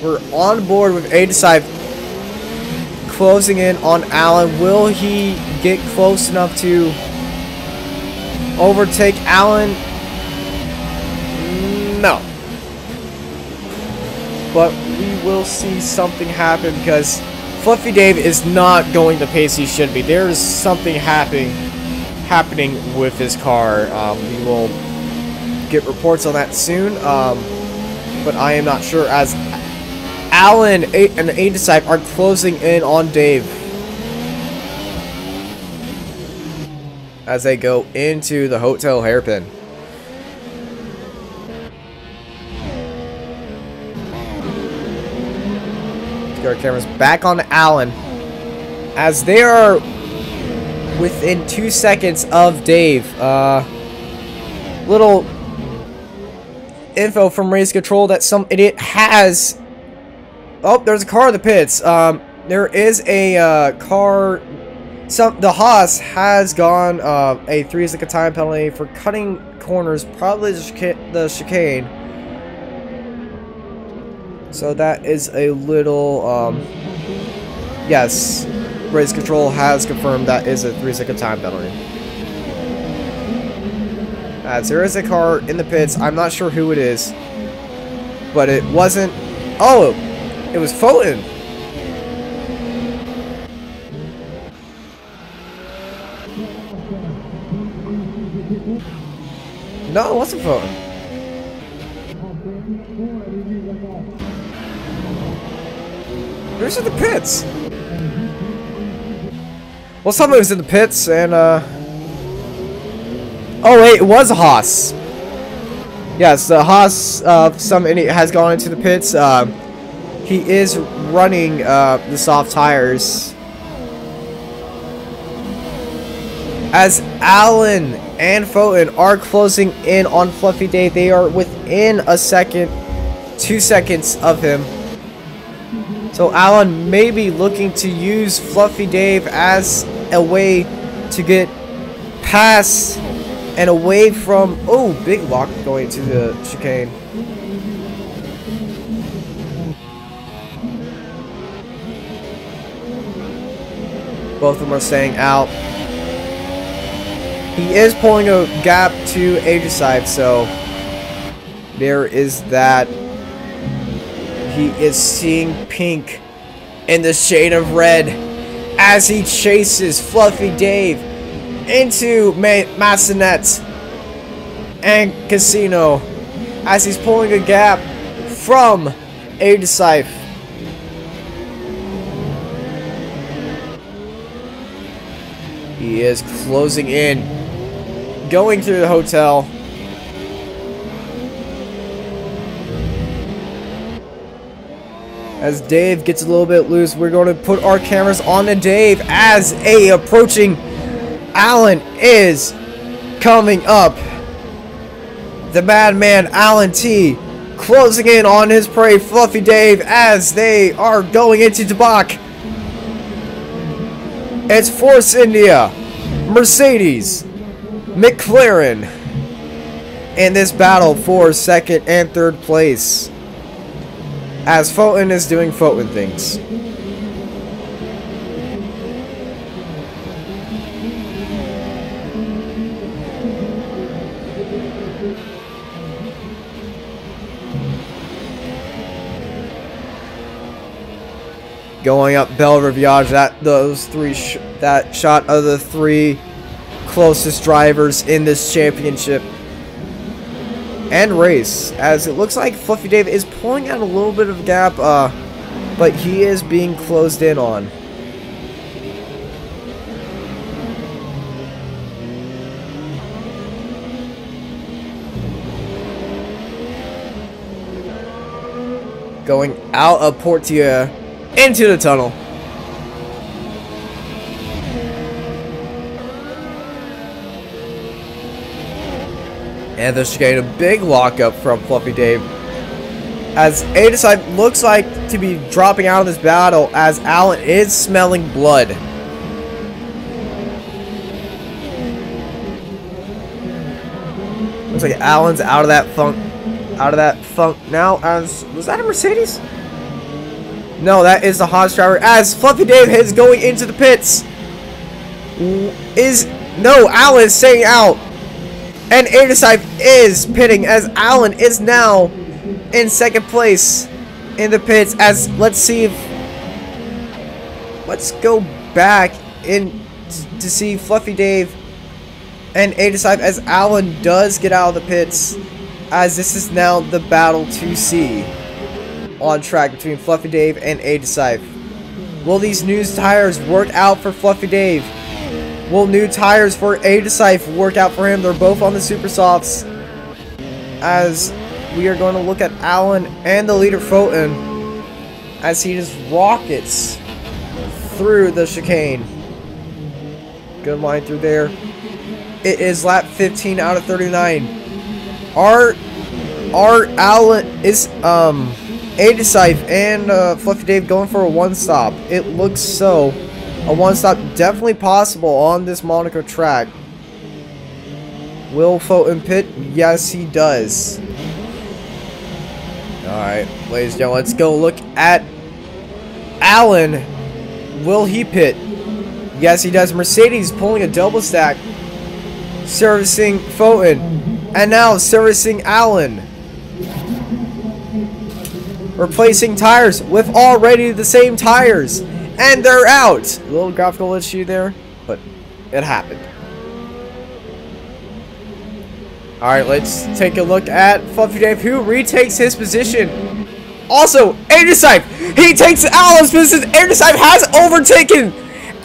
We're on board with A-Decide closing in on Allen. Will he get close enough to overtake Allen? No. But we will see something happen because Fluffy Dave is not going the pace he should be. There is something happening with his car. We will get reports on that soon. But I am not sure, as Allen and A-Decide are closing in on Dave as they go into the hotel hairpin. Let's get our cameras back on Allen as they are within 2 seconds of Dave. Little info from race control that some idiot has. Oh, there's a car in the pits. There is a car. The Haas has gone a 3-second time penalty for cutting corners, probably the chicane. So that is a little. Yes, race control has confirmed that is a 3-second time penalty. As there is a car in the pits, I'm not sure who it is, but it wasn't. Oh, it was Fulton. No, it wasn't Fulton. Who's in the pits? Well, somebody was in the pits, and oh wait, it was a Haas. Yes, the Haas, some idiot has gone into the pits. He is running the soft tires. As Allen and Fulton are closing in on Fluffy Dave, they are within a second, 2 seconds of him. So Allen may be looking to use Fluffy Dave as a way to get past and away from. Oh, big lock going to the chicane. Both of them are staying out. He is pulling a gap to A-Decide, so there is that. He is seeing pink in the shade of red as he chases Fluffy Dave into Massenet and Casino as he's pulling a gap from A-Decide. He is closing in, going through the hotel. As Dave gets a little bit loose, we're going to put our cameras on to Dave as approaching Allen is coming up. The madman Allen T closing in on his prey Fluffy Dave as they are going into Tabak. It's Force India, Mercedes, McLaren in this battle for second and third place, as Fulton is doing Fulton things. Going up Belle Riviage, that shot of the 3 closest drivers in this championship and race, as it looks like Fluffy Dave is pulling out a little bit of a gap, but he is being closed in on. Going out of Portia into the tunnel. And there's getting a big lockup from Fluffy Dave, as A-Decide looks like to be dropping out of this battle, as Alan is smelling blood. Looks like Alan's out of that funk now. As was that a Mercedes? No, that is the Haas driver, as Fluffy Dave is going into the pits. Alan is staying out. And A-Decide is pitting, as Alan is now in second place in the pits. As let's go back in to see Fluffy Dave and A-Decide, as Alan does get out of the pits, as this is now the battle to see on track between Fluffy Dave and A-Decide. Will these new tires work out for Fluffy Dave? Will new tires for A-Decide work out for him? They're both on the Super Softs. As we are going to look at Alan and the leader Foten, as he just rockets through the chicane. Good line through there. It is lap 15 out of 39. Our Alan is A-Decide and Fluffy Dave going for a one-stop. It looks so. A one-stop definitely possible on this Monaco track. Will Foten pit? Yes, he does. Alright, ladies and gentlemen, let's go look at Alan. Will he pit? Yes, he does. Mercedes pulling a double stack. Servicing Foten. And now servicing Alan. Replacing tires with already the same tires. And they're out. A little graphical issue there, but it happened. Alright, let's take a look at Fluffy Dave, who retakes his position. Also, A-Decide, he takes Alan's position. A-Decide has overtaken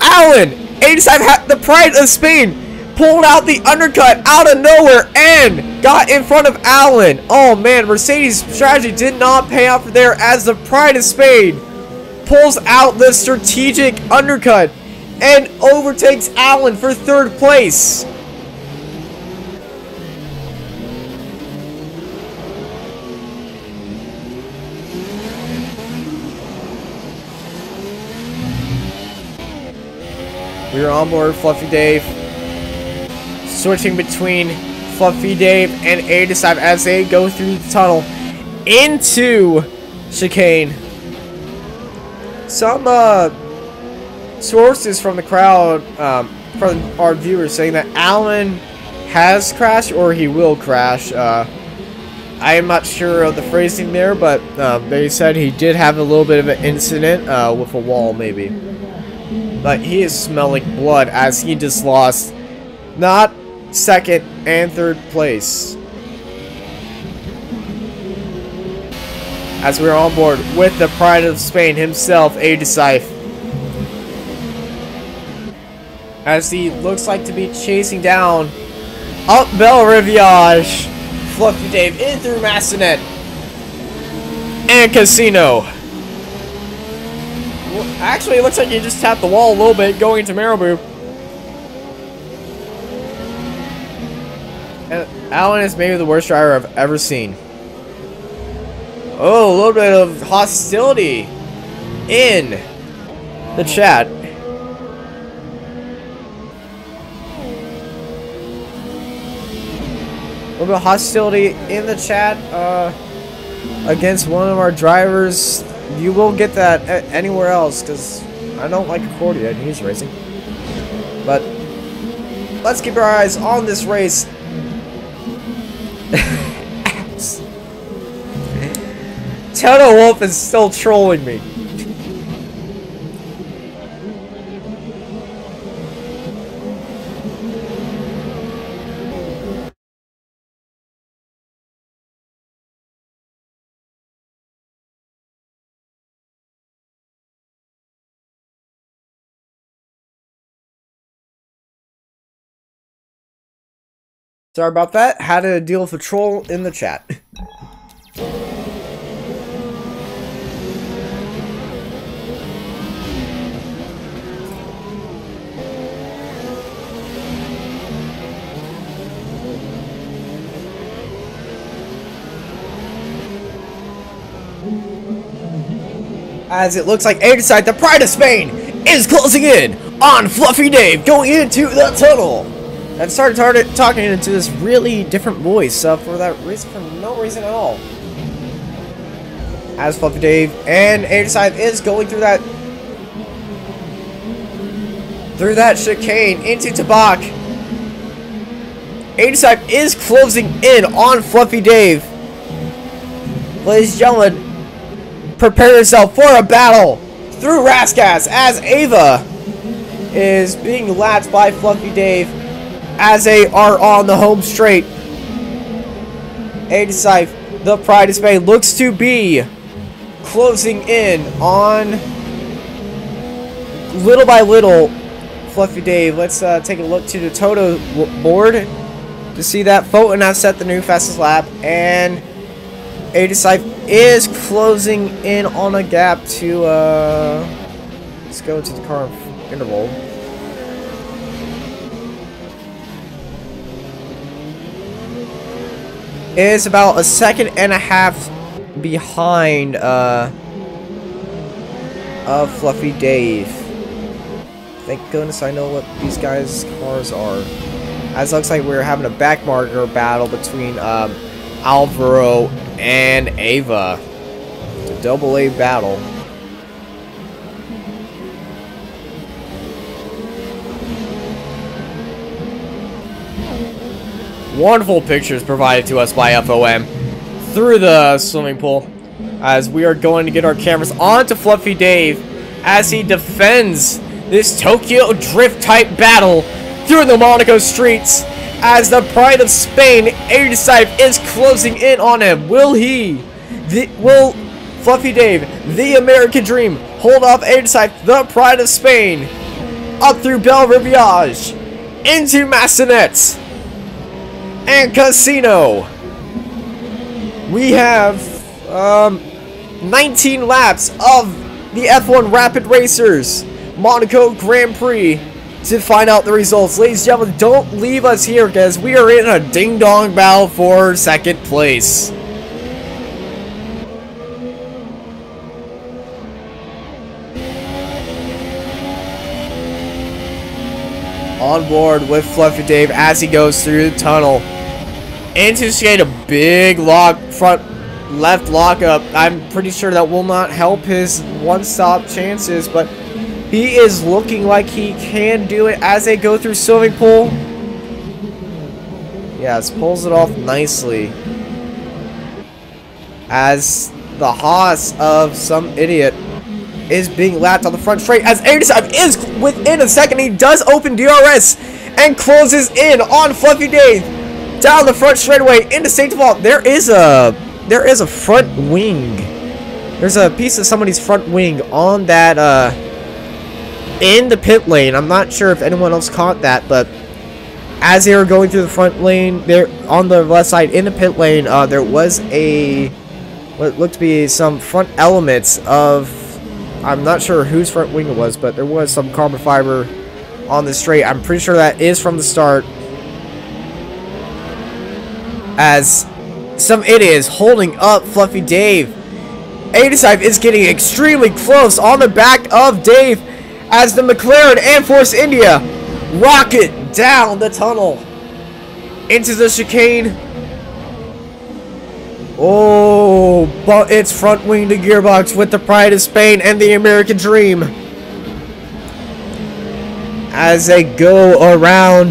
Alan. A-Decide, the pride of Spain, pulled out the undercut out of nowhere and got in front of Alan. Oh man, Mercedes' strategy did not pay off there, as the pride of Spain pulls out the strategic undercut and overtakes Alan for third place. We are on board Fluffy Dave. Switching between Fluffy Dave and A-Decide as they go through the tunnel into chicane. Some sources from the crowd, from our viewers, saying that Alan has crashed or he will crash. I am not sure of the phrasing there, but they said he did have a little bit of an incident with a wall, maybe. But he is smelling blood, as he just lost not second and third place. As we're on board with the pride of Spain himself, A-Decide, as he looks like to be chasing down up Belle Riviage, Fluffy Dave in through Massenet and Casino. Well, actually, it looks like he just tapped the wall a little bit going into Marabou. And Alan is maybe the worst driver I've ever seen. Oh, a little bit of hostility in the chat. A little bit of hostility in the chat against one of our drivers. You won't get that anywhere else, because I don't like Accordia and he's racing. But let's keep our eyes on this race. Toto Wolf is still trolling me. Sorry about that. Had to deal with a troll in the chat. As it looks like Airside, the Pride of Spain, is closing in on Fluffy Dave going into the tunnel. I've started talking into this really different voice for that reason, for no reason at all. As Fluffy Dave and Airside is going through that chicane into Tabak. Airside is closing in on Fluffy Dave. Ladies and gentlemen, prepare yourself for a battle through Raskas as Ava is being lapped by Fluffy Dave as they are on the home straight. Airside, the Pride of Spain, looks to be closing in on little by little Fluffy Dave. Let's take a look to the Toto board to see that Fulton has set the new fastest lap, and Airside is closing in on a gap to let's go to the car interval. Is about a second and a half behind of Fluffy Dave. Thank goodness I know what these guys' cars are. As it looks like we're having a backmarker battle between Alvaro and Ava. It's a double A battle. Wonderful pictures provided to us by FOM through the swimming pool, as we are going to get our cameras onto Fluffy Dave as he defends this Tokyo Drift type battle through the Monaco streets, as the Pride of Spain, Airside, is closing in on him. Will Fluffy Dave, the American Dream, hold off Airside, the Pride of Spain, up through Belle Riviage, into Massenet and Casino? We have 19 laps of the F1 Rapid Racers Monaco Grand Prix to find out the results. Ladies and gentlemen, don't leave us here because we are in a ding-dong battle for second place. On board with Fluffy Dave as he goes through the tunnel. Into skate a big front left lockup. I'm pretty sure that will not help his one-stop chances, but he is looking like he can do it as they go through swimming pool. Yes, pulls it off nicely. As the Haas of some idiot is being lapped on the front straight, as Airside is within a second. He does open DRS and closes in on Fluffy Dave down the front straightaway into St. Vault. There is a front wing. There's a piece of somebody's front wing on that in the pit lane. I'm not sure if anyone else caught that, but as they were going through the front lane, there on the left side in the pit lane, there was what looked to be some front elements of, I'm not sure whose front wing it was, but there was some carbon fiber on the straight. I'm pretty sure that is from the start. As some idiot is holding up Fluffy Dave. Airside is getting extremely close on the back of Dave as the McLaren and Force India rocket down the tunnel into the chicane. Oh, but it's front wing to gearbox with the Pride of Spain and the American Dream as they go around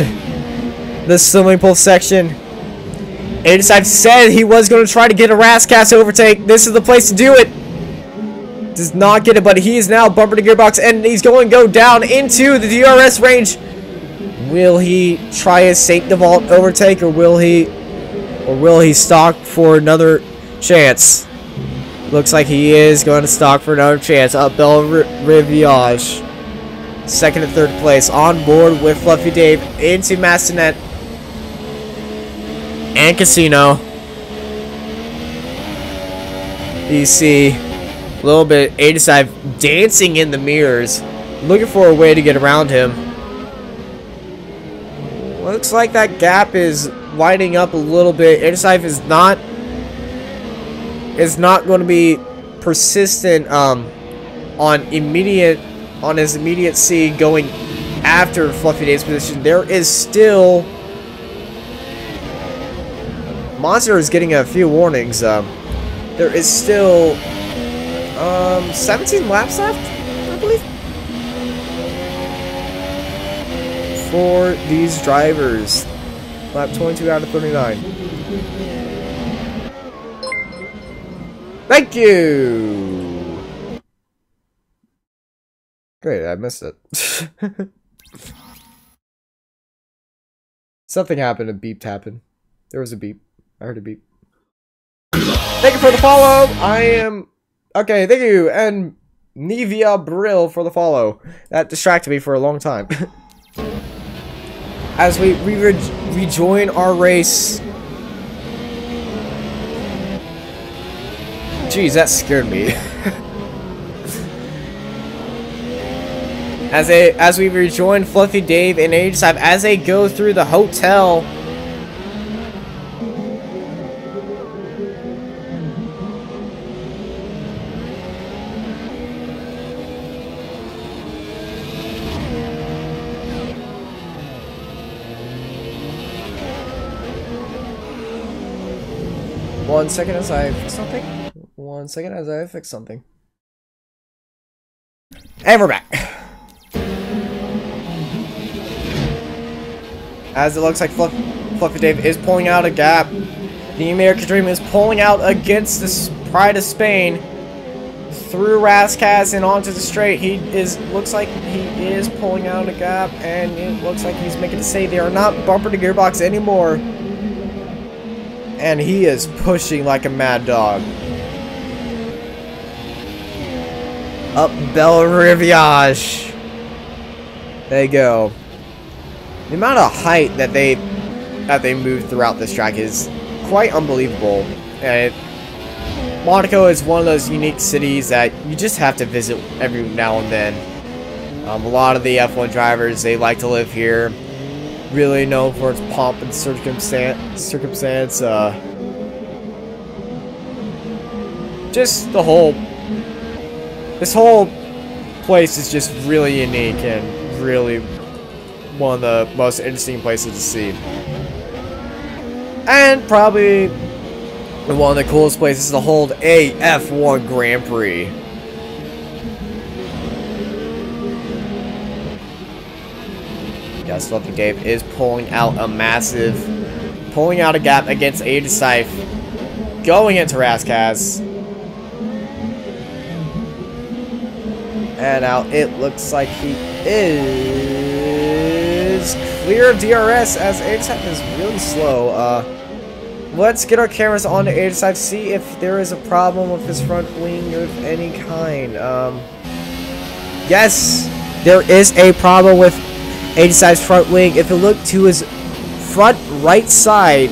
the swimming pool section. Airside said he was going to try to get a Rascas overtake. This is the place to do it. Does not get it, but he is now bumper to gearbox, and he's going to go down into the DRS range. Will he try a St. Vault overtake, or will he stock for another chance? Looks like he is going to stock for another chance up Belle Riviage. Second and third place on board with Fluffy Dave into Massenet. and Casino. You see a little bit 85 dancing in the mirrors, looking for a way to get around him. Looks like that gap is lighting up a little bit. 85 is not going to be persistent on his immediate C going after Fluffy Dave's position. There is still Monster is getting a few warnings. There is still 17 laps left, I believe, for these drivers. Lap 22 out of 39. Thank you! Great, I missed it. Something happened, a beep happened. There was a beep. I heard a beep. Thank you for the follow! Okay, thank you, and Nivea Brill for the follow. That distracted me for a long time. As we rejoin our race. Jeez, that scared me. As we rejoin Fluffy Dave and H5 as they go through the hotel. One second as I fix something. One second as I fix something. And we're back. As it looks like Fluffy Dave is pulling out a gap. The American Dream is pulling out against the Pride of Spain. Through Rascas and onto the straight. Looks like he is pulling out a gap, and it looks like he's making it say they are not bumper to gearbox anymore. And he is pushing like a mad dog. Up Belle Riviage. There you go. The amount of height that they move throughout this track is quite unbelievable. And Monaco is one of those unique cities that you just have to visit every now and then. A lot of the F1 drivers, they like to live here. Really known for its pomp and circumstance. Just this whole place is just really unique and really one of the most interesting places to see. And probably one of the coolest places to hold a F1 Grand Prix. Yes, Fluffy Dave is pulling out a gap against Ada Scythe, going into Rascas. And now it looks like he is clear of DRS as Ada Scythe is really slow. Let's get our cameras on to Ada Scythe, see if there is a problem with his front wing of any kind. Yes, there is a problem with Ada Scythe's front wing. If you look to his front right side,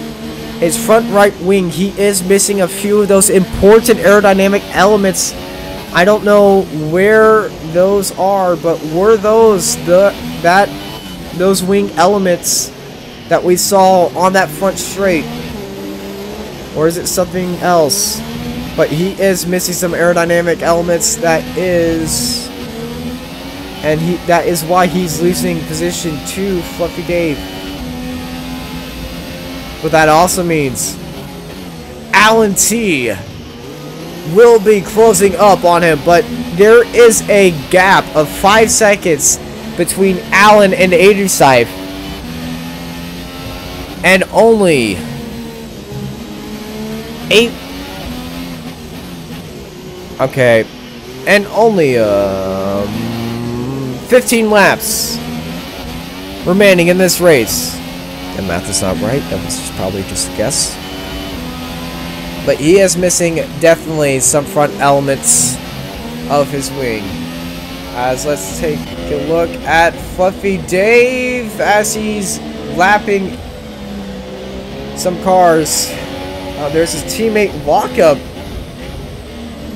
his front right wing, he is missing a few of those important aerodynamic elements. I don't know where those are, but were those those wing elements that we saw on that front straight? Or is it something else? But he is missing some aerodynamic elements, that is why he's losing position to Fluffy Dave. But that also means Alan T will be closing up on him, but there is a gap of 5 seconds between Alan and Ada Scythe. And only 15 laps remaining in this race. The math is not right. That was probably just a guess. But he is missing definitely some front elements of his wing. As let's take a look at Fluffy Dave as he's lapping some cars. There's his teammate Lockup.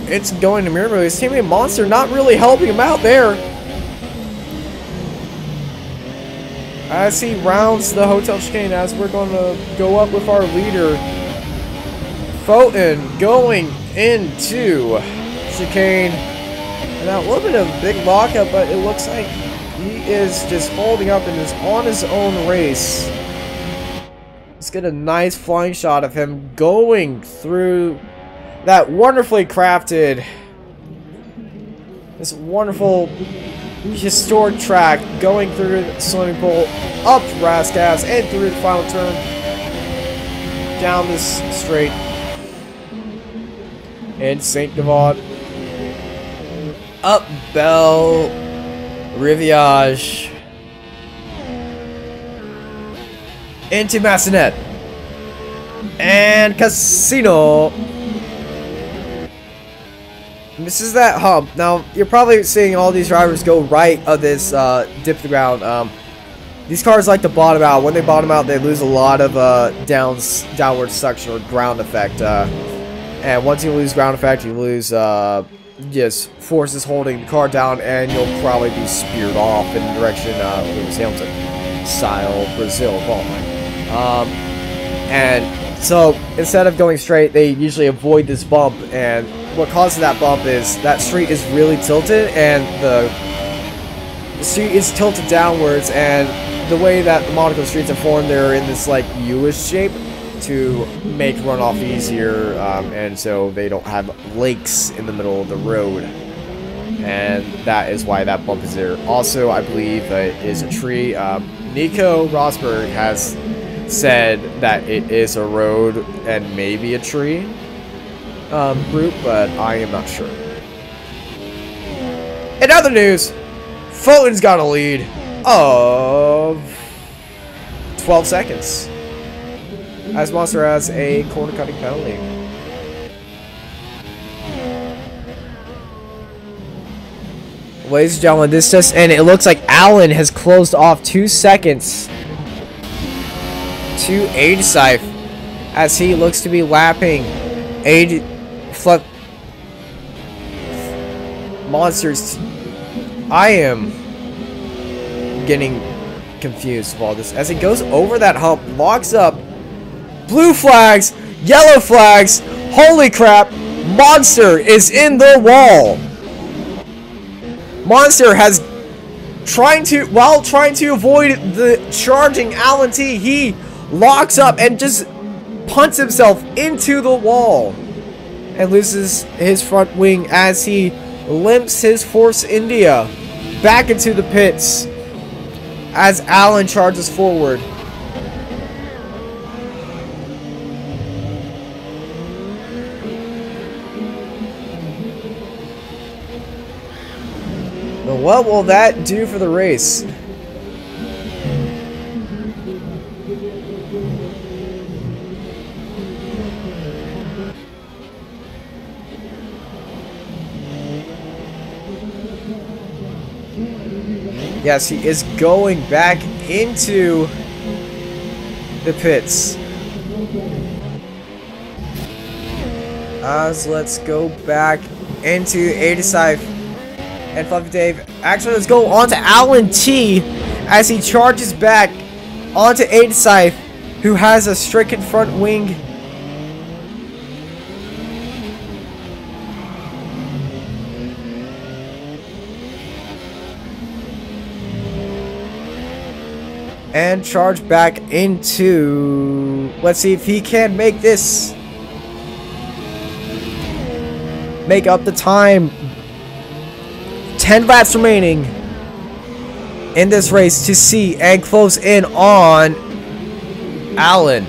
It's going to mirror. His teammate Monster not really helping him out there. As he rounds the hotel chicane, as we're going to go up with our leader, Photon going into chicane. And now a little bit of big lockup, but it looks like he is just holding up and is on his own race. Let's get a nice flying shot of him going through that wonderfully crafted, this wonderful historic track, going through the swimming pool, up to Brodcast, and through the final turn, down this straight, in St. Devon, up Belle Riviage, into Massenet, and Casino. This is that hump. Now, you're probably seeing all these drivers go right of this dip to the ground. These cars like to bottom out. When they bottom out, they lose a lot of downward suction or ground effect. And once you lose ground effect, you lose just forces holding the car down, and you'll probably be speared off in the direction of Lewis Hamilton style Brazil qualifying. And so instead of going straight, they usually avoid this bump, and what causes that bump is that street is really tilted, and the street is tilted downwards, and the way that the Monaco streets are formed, they're in this like U-ish shape to make runoff easier, and so they don't have lakes in the middle of the road, and that is why that bump is there. Also, I believe it is a tree. Nico Rosberg has said that it is a road and maybe a tree group, but I am not sure. In other news, Photon's got a lead of 12 seconds as Monster has a corner cutting penalty. Ladies and gentlemen, this just ended. It looks like Allen has closed off 2 seconds to Aidesife as he looks to be lapping Monsters. I am getting confused with all this as he goes over that hump, locks up. Blue flags, yellow flags. Holy crap! Monster is in the wall. Monster has while trying to avoid the charging Allen T, he locks up and just punts himself into the wall and loses his front wing as he limps his Force India back into the pits as Allen charges forward. Well, what will that do for the race? Yes, he is going back into the pits. Let's go back into Aidesife and Fluffy Dave. Actually, let's go on to Allen T as he charges back onto Aidesife, who has a stricken front wing. And charge back into... Let's see if he can make this. Make up the time. 10 laps remaining in this race to see and close in on Allen.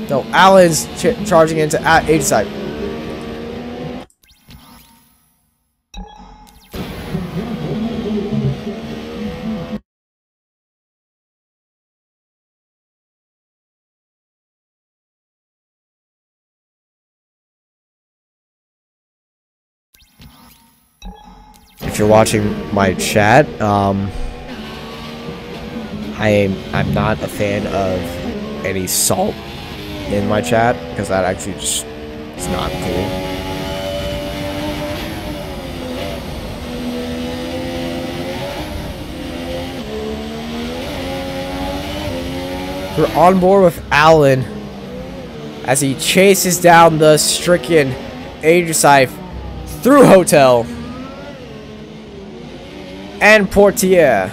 No, Allen's charging into Aidesife. If you're watching my chat, I'm not a fan of any salt in my chat, because that actually just is not cool. We're on board with Alan as he chases down the stricken Adrian through Hotel and Portier.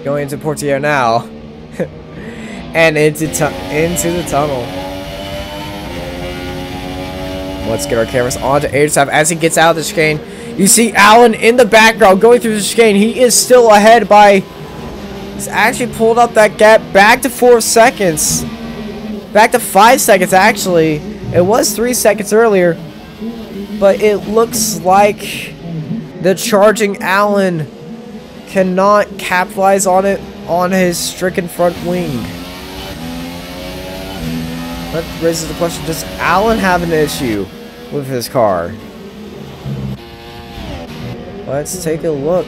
Going into Portier now. And into the tunnel. Let's get our cameras onto Adrian as he gets out of the chicane. You see Alan in the background going through the chicane. He is still ahead by... He's actually pulled up that gap back to 4 seconds. Back to 5 seconds, actually. It was 3 seconds earlier. But it looks like the charging Alan cannot capitalize on it on his stricken front wing. That raises the question, does Alan have an issue with his car? Let's take a look.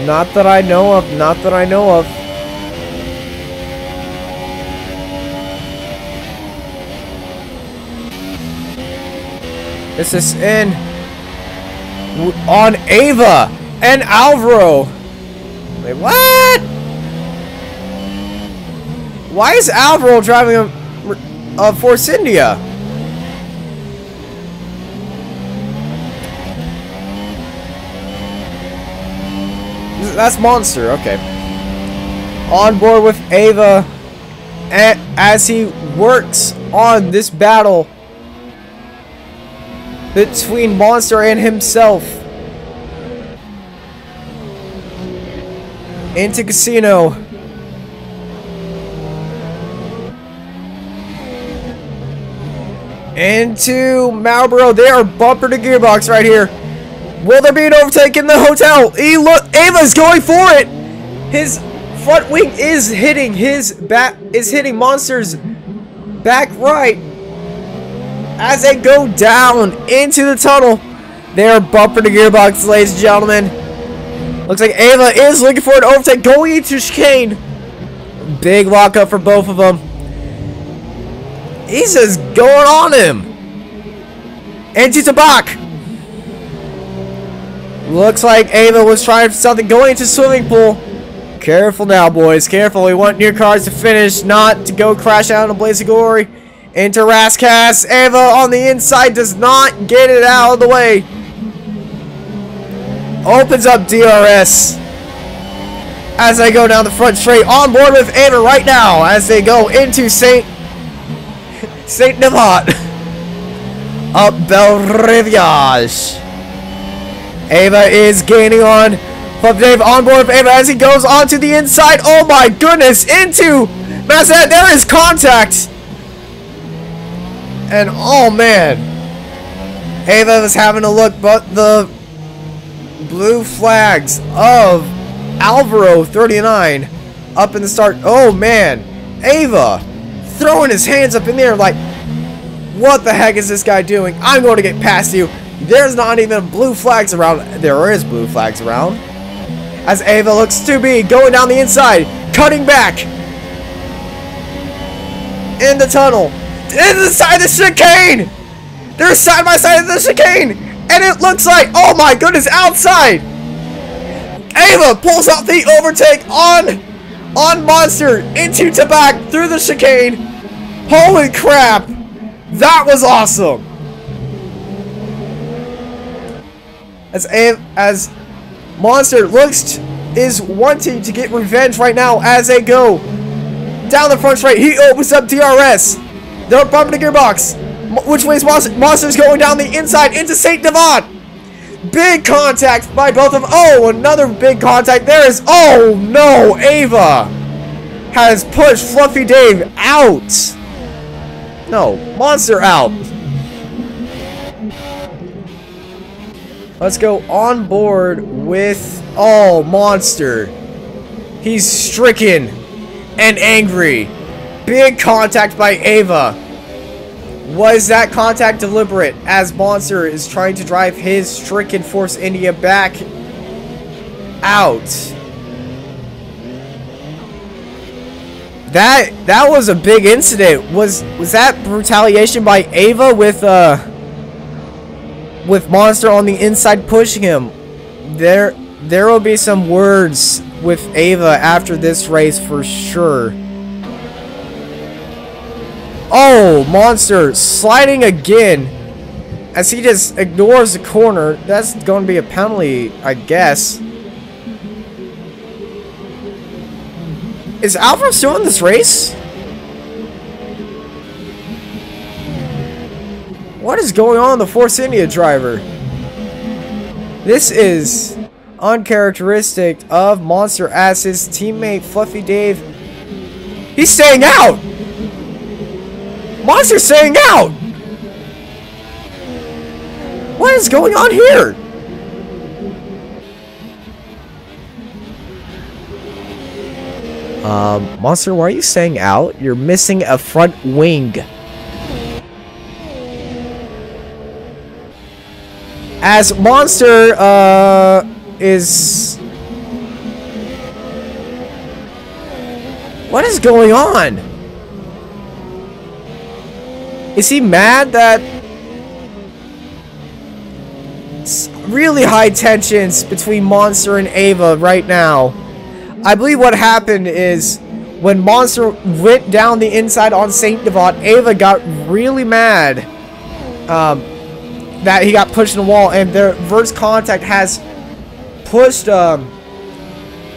Not that I know of, not that I know of. This is in on Ava and Alvaro. Wait, what? Why is Alvaro driving a Force India? That's Monster, okay. On board with Ava as he works on this battle between Monster and himself. Into Casino. Into Marlboro. They are bumper to gearbox right here. Will there be an overtake in the hotel? Ava's going for it. His front wing is hitting Monster's back right. As they go down into the tunnel. They are bumper to gearbox, ladies and gentlemen. Looks like Ava is looking for an overtake going into chicane. Big lockup for both of them. He's just going on him. Into Tabak. Looks like Ava was trying something going into swimming pool. Careful now, boys. Careful. We want your cars to finish, not to go crash out in a blaze of glory. Into Rascas. Ava on the inside does not get it out of the way. Opens up DRS. As they go down the front straight. On board with Ava right now. As they go into Saint Nevat. Up Belriviage. Ava is gaining on Pup Dave on board with Ava as he goes onto the inside. Oh my goodness. Into Massad. There is contact. And oh man. Ava was having a look, but the blue flags of Alvaro 39 up in the start. Oh man. Ava throwing his hands up in the air like, what the heck is this guy doing? I'm going to get past you. There's not even blue flags around. There is blue flags around. As Ava looks to be going down the inside. Cutting back. In the tunnel. In the side of the chicane. They're side by side of the chicane. And it looks like, oh my goodness, outside. Ava pulls out the overtake on Monster. Into Tabak through the chicane. Holy crap. That was awesome. As Monster is wanting to get revenge right now as they go down the front straight. He opens up DRS. They're bumping the gearbox. Which way is Monster? Monster's going down the inside into Saint Devon. Big contact by both of them. Oh, another big contact. There is. Oh no, Ava has pushed Fluffy Dave out. No, Monster out. Let's go on board with, oh, Monster. He's stricken and angry. Big contact by Ava. Was that contact deliberate as Monster is trying to drive his stricken Force India back out? That was a big incident. Was that retaliation by Ava with Monster on the inside pushing him? There will be some words with Ava after this race for sure. Oh, Monster sliding again as he just ignores the corner. That's going to be a penalty, I guess. Is Alvaro still in this race? What is going on with the Force India driver? This is uncharacteristic of Monster as his teammate Fluffy Dave. He's staying out! Monster's staying out! What is going on here? Monster, why are you staying out? You're missing a front wing. As Monster, is... What is going on? Is he mad that... It's really high tensions between Monster and Ava right now. I believe what happened is when Monster went down the inside on Saint Devot, Ava got really mad that he got pushed in the wall, and their reverse contact has pushed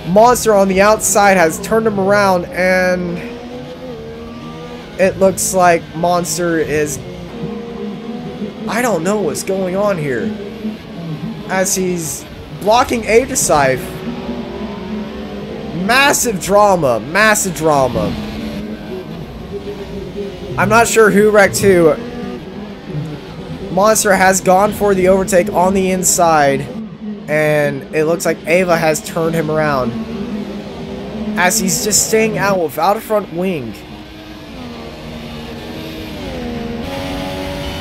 Monster on the outside, has turned him around, and it looks like Monster is... I don't know what's going on here. As he's blocking Ava Scythe. Massive drama. Massive drama. I'm not sure who wrecked who. Monster has gone for the overtake on the inside. And it looks like Ava has turned him around. As he's just staying out without a front wing.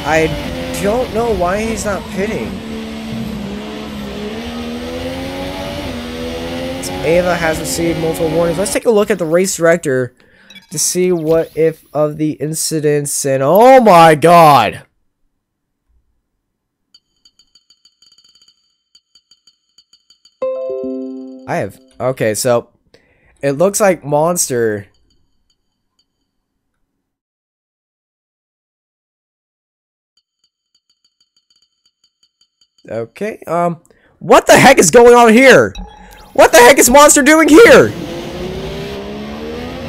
I don't know why he's not pitting. Ava has received multiple warnings. Let's take a look at the race director to see what if of the incidents, and oh my god! Okay, so it looks like Monster... Okay, what the heck is going on here? What the heck is Monster doing here?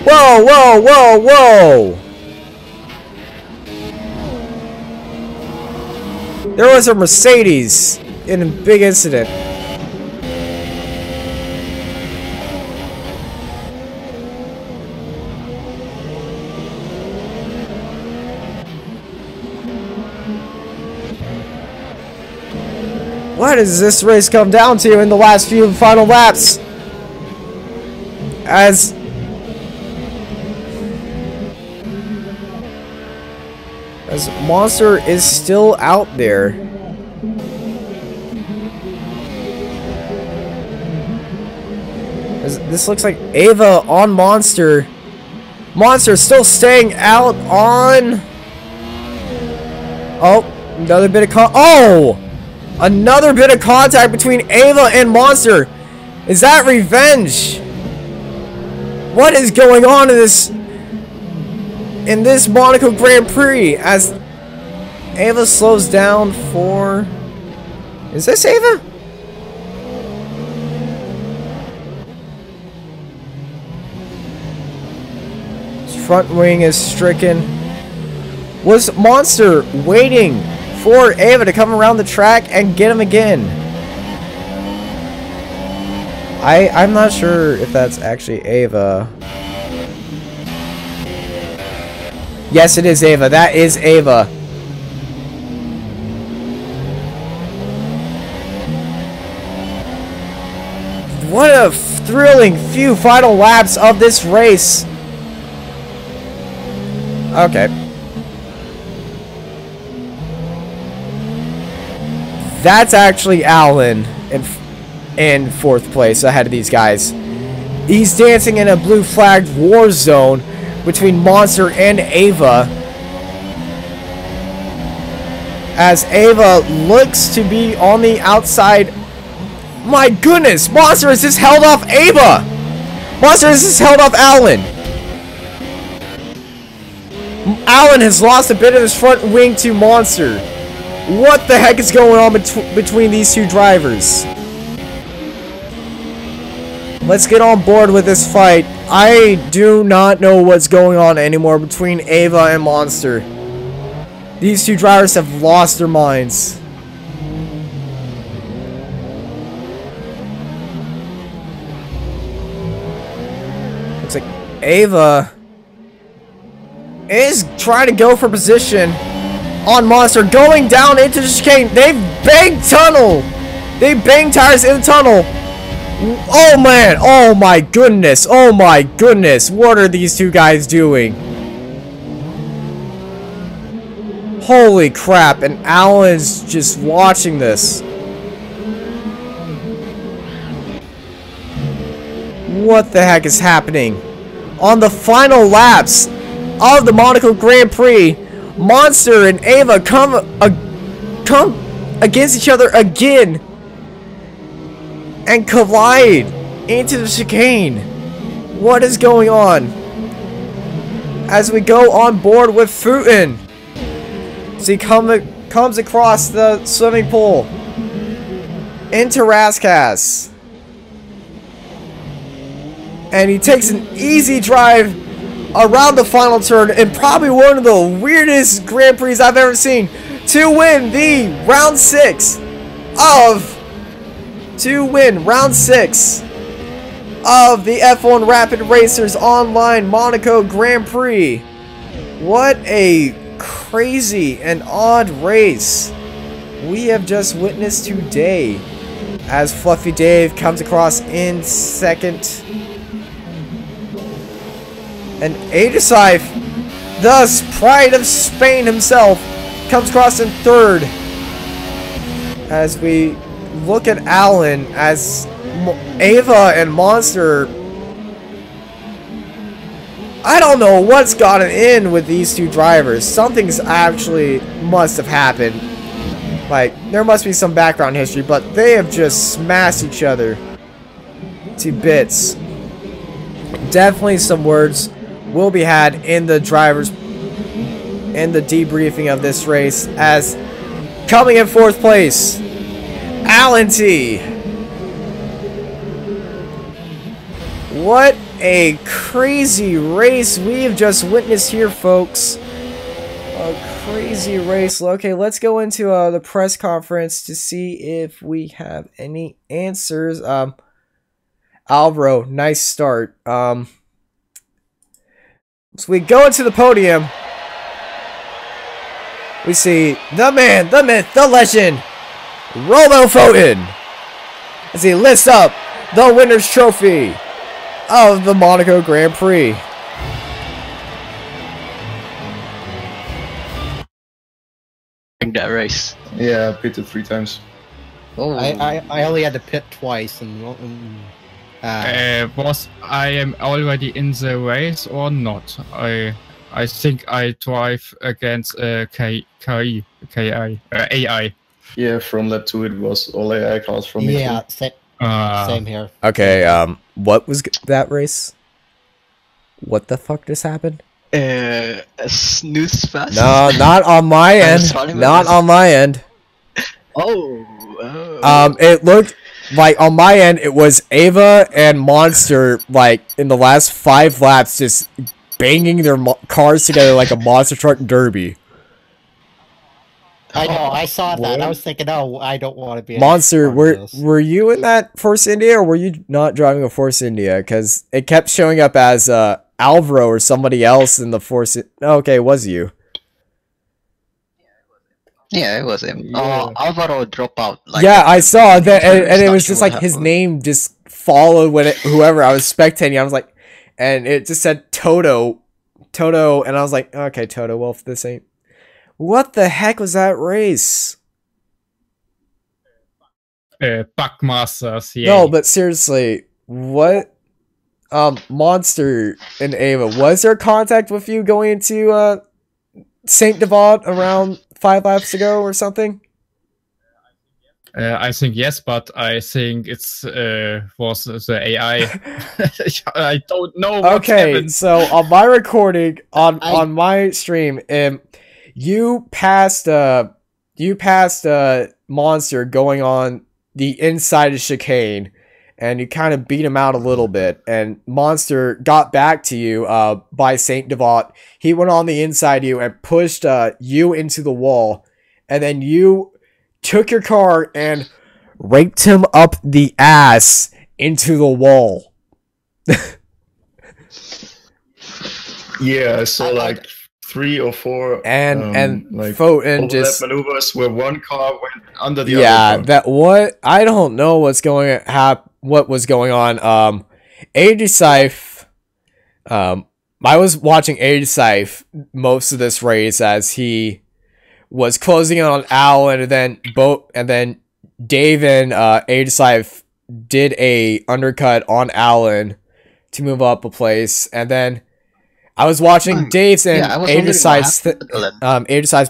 Whoa, whoa, whoa, whoa! There was a Mercedes in a big incident. What does this race come down to in the last few final laps? As Monster is still out there. This looks like Ava on Monster. Monster still staying out on... Oh, another bit of another bit of contact between Ava and Monster. Is that revenge? What is going on in this Monaco Grand Prix as Ava slows down for... Is this Ava? His front wing is stricken. Was Monster waiting for Ava to come around the track and get him again? I'm not sure if that's actually Ava. Yes, it is Ava. That is Ava. What a thrilling few final laps of this race. Okay. That's actually Alan in fourth place ahead of these guys. He's dancing in a blue flagged war zone between Monster and Ava. As Ava looks to be on the outside. My goodness, Monster has just held off Ava! Monster has just held off Alan! Alan has lost a bit of his front wing to Monster. What the heck is going on between these two drivers? Let's get on board with this fight. I do not know what's going on anymore between Ava and Monster. These two drivers have lost their minds. Looks like Ava is trying to go for position on Monster, going down into the chicane. They've banged tunnel. They banged tires in the tunnel. Oh man, oh my goodness, oh my goodness. What are these two guys doing? Holy crap, and Alan's just watching this. What the heck is happening? On the final laps of the Monaco Grand Prix, Monster and Ava come against each other again and collide into the chicane. What is going on? As we go on board with Futon, as he comes across the swimming pool into Raskas, and he takes an easy drive around the final turn in probably one of the weirdest Grand Prix I've ever seen to win round 6 of the F1 Rapid Racers Online Monaco Grand Prix. What a crazy and odd race we have just witnessed today, as Fluffy Dave comes across in second. And Adesife, thus pride of Spain himself, comes across in third. As we look at Alan, as Ava and Monster, I don't know what's gotten in with these two drivers. Something's actually must have happened. Like, there must be some background history, but they have just smashed each other to bits. Definitely some words will be had in the debriefing of this race, as coming in 4th place, Alan T. What a crazy race we have just witnessed here, folks. A crazy race. Okay, let's go into the press conference to see if we have any answers. Alvaro, nice start. So we go into the podium. We see the man, the myth, the legend, Romo Foden, as he lifts up the winner's trophy of the Monaco Grand Prix. That race. Yeah, I pitted 3 times. Oh, I only had to pit twice, and Was I am already in the race or not? I think I drive against AI. Yeah, from lap 2 it was all AI cars from me. yeah, same here. Okay, what was that race? What the fuck just happened? snooze fest. No, not on my end. Not on my end. Oh. It looked like on my end it was Ava and Monster, like in the last 5 laps, just banging their cars together like a monster truck derby. I know, I saw that. I was thinking, oh, I don't want to be Monster, were you in that Force India, or were you not driving a Force India? Because it kept showing up as Alvaro or somebody else in the Force. Okay, it was you. Yeah, it was him. Yeah. Alvaro dropped out. Like, Yeah, I saw that, and it not was sure just what like his happened. name just followed when whoever I was spectating. I was like, and it just said Toto, and I was like, okay, Toto. Well, if this ain't, what the heck was that race? Buckmasters, yeah. No, but seriously, what? Monster and Ava, was there contact with you going into Saint Devote around 5 laps ago or something? I think yes, but I think it's was the AI. I don't know. Okay, so on my recording on my stream, you passed Monster going on the inside of chicane, and you kind of beat him out a little bit, and Monster got back to you by Saint Devote. He went on the inside of you and pushed you into the wall, and then you took your car and raped him up the ass into the wall. Yeah, I saw like 3 or 4 and like Foten overlap just maneuvers where one car went under the yeah, other car. that what I don't know what was going on. Aegisife, I was watching Aegisife most of this race as he was closing in on Alan, and then Dave and Aegisife did a undercut on Alan to move up a place, and then I was watching Dave's and Aegisife's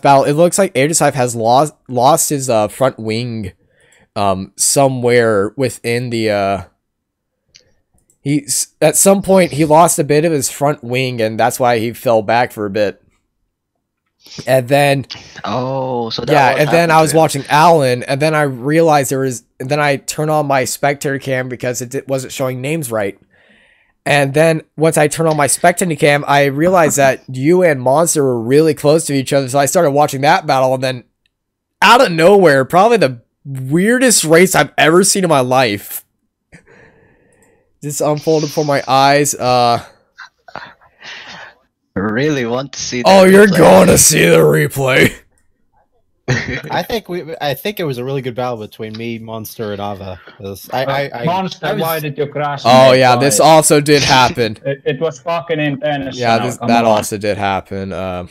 battle. It looks like Aegisife has lost his front wing somewhere within the he's at some point he lost a bit of his front wing, and that's why he fell back for a bit. And then then I was watching Alan, and then I realized and then I turned on my spectator cam because it wasn't showing names right. And then once I turned on my spectator cam, I realized that you and Monster were really close to each other, so I started watching that battle, and then out of nowhere, probably the weirdest race I've ever seen in my life just unfolded before my eyes. I really want to see. You're going to see the replay. I think it was a really good battle between me, Monster, and Ava. Monster, why did you crash? Oh yeah, this also did happen. It was fucking intense. Yeah, that also did happen. I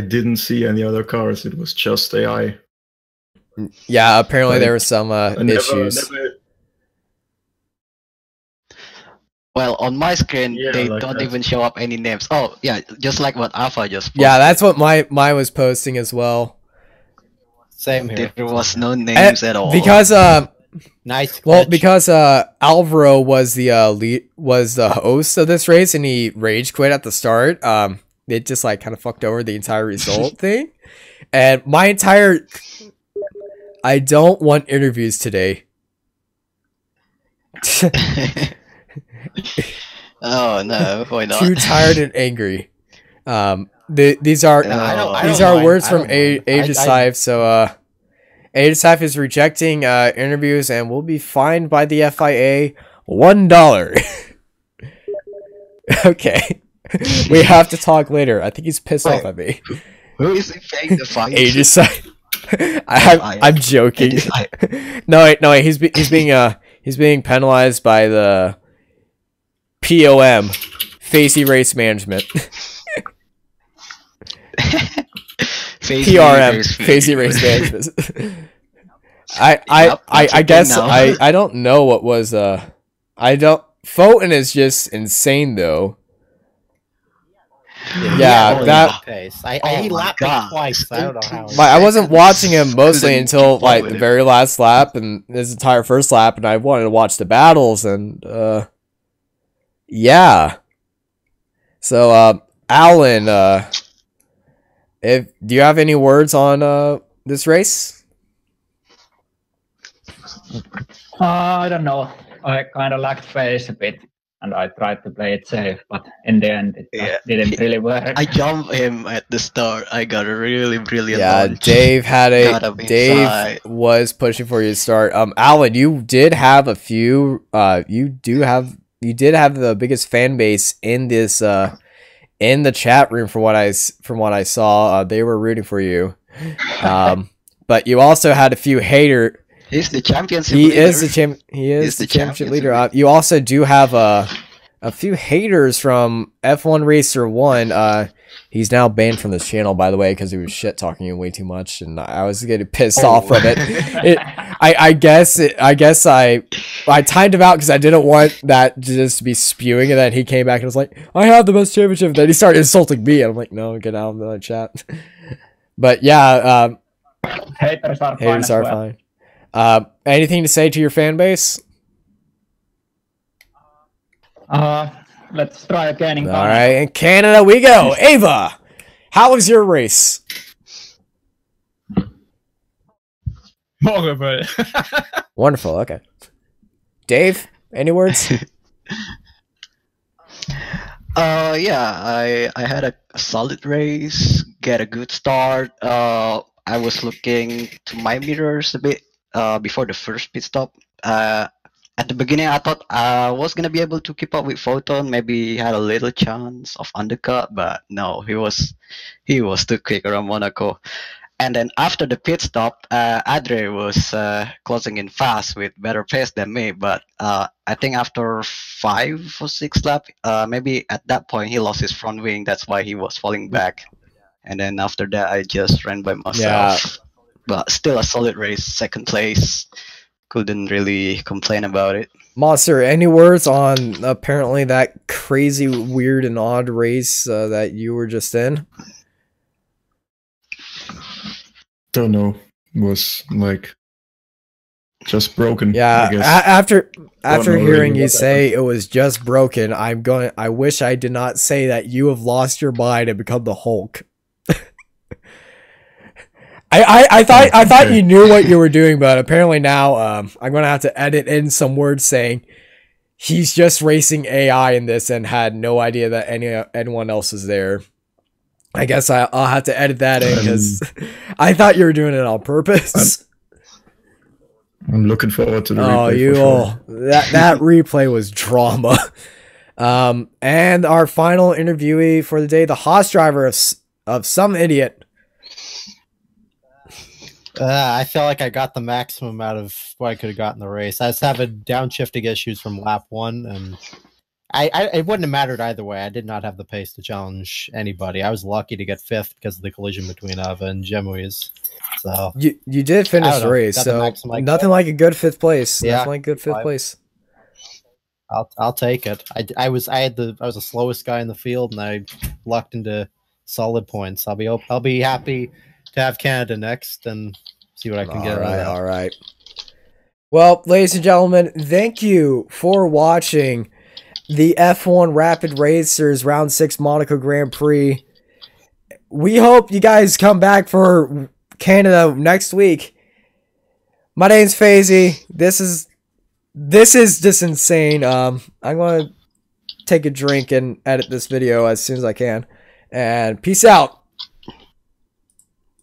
didn't see any other cars. It was just AI. Yeah, apparently there were some issues. Well, on my screen, they like don't that. even show up any names. Oh, yeah, just like what Alpha just posted. Yeah, that's what mine was posting as well. Same here. There was no names at all. Because nice. well, because Alvaro was the host of this race, and he rage quit at the start. It just like kind of fucked over the entire result thing, and I don't want interviews today. Oh no, why not? Too tired and angry. These are words from Aegisife. So Aegisife is rejecting interviews and will be fined by the FIA $1. Okay, we have to talk later. I think he's pissed off at me. Who is he paying the fine? Aegisife. I'm joking. No, wait. He's being penalized by the POM, Facey Race Management. PRM, Facey Race Management. I guess I don't know what was Foten is just insane though. Yeah, that pace. He lapped me twice. I don't know how. I wasn't watching him mostly until like the very last lap and his entire first lap, and I wanted to watch the battles, and yeah. So Alan, do you have any words on this race? I don't know. I kind of lacked pace a bit, and I tried to play it safe, but in the end, it didn't really work. I jumped him at the start. I got a really brilliant launch. Dave was pushing for you to start. Alan, you did have a few. You did have the biggest fan base in this in the chat room from what I saw. They were rooting for you. But you also had a few haters. He's the championship leader. He is the championship leader. You also do have a few haters from F1 Racer 1. He's now banned from this channel, by the way, because he was shit talking you way too much, and I was getting pissed off from it. I guess I timed him out because I didn't want that to just be spewing, and then he came back and was like, I have the best championship. And then he started insulting me, and I'm like, no, get out of the chat. But yeah, Haters are fine. haters are fine. Anything to say to your fan base? Let's try again in Canada. All right, in Canada we go. Ava, how was your race? Horrible. Wonderful. Okay. Dave, any words? Yeah, I had a solid race, get a good start. I was looking to my mirrors a bit before the first pit stop. At the beginning, I thought I was gonna be able to keep up with Photon. Maybe had a little chance of undercut, but no, he was too quick around Monaco. And then after the pit stop, Adre was closing in fast with better pace than me. But I think after 5 or 6 laps, maybe at that point he lost his front wing. That's why he was falling back. And then after that, I just ran by myself. Yeah. But still a solid race, second place. Couldn't really complain about it. Monster, any words on apparently that crazy, weird, and odd race that you were just in? Don't know. Was like just broken. Yeah, I guess. after know hearing really you what say it was just broken, I wish I did not say that you have lost your mind and become the Hulk. I thought you knew what you were doing, but apparently now I'm gonna have to edit in some words saying he's just racing AI in this and had no idea that anyone else is there. I guess I'll have to edit that in because I thought you were doing it on purpose. I'm looking forward to the replay. Oh, you for sure. that replay was drama. And our final interviewee for the day, the Haas driver of some idiot. I feel like I got the maximum out of what I could have gotten in the race. I was having downshifting issues from lap 1, and it wouldn't have mattered either way. I did not have the pace to challenge anybody. I was lucky to get 5th because of the collision between Ava and Jemuis. So You did finish the race, got the so maximum nothing like a good 5th place. Yeah, Definitely a good 5th place. I'll take it. I was the slowest guy in the field, and I lucked into solid points. I'll be happy to have Canada next and see what I can get out of that. All right. Well, ladies and gentlemen, thank you for watching the F1 Rapid Racers Round 6 Monaco Grand Prix. We hope you guys come back for Canada next week. My name's Fazy. This is just insane. I'm going to take a drink and edit this video as soon as I can. And peace out.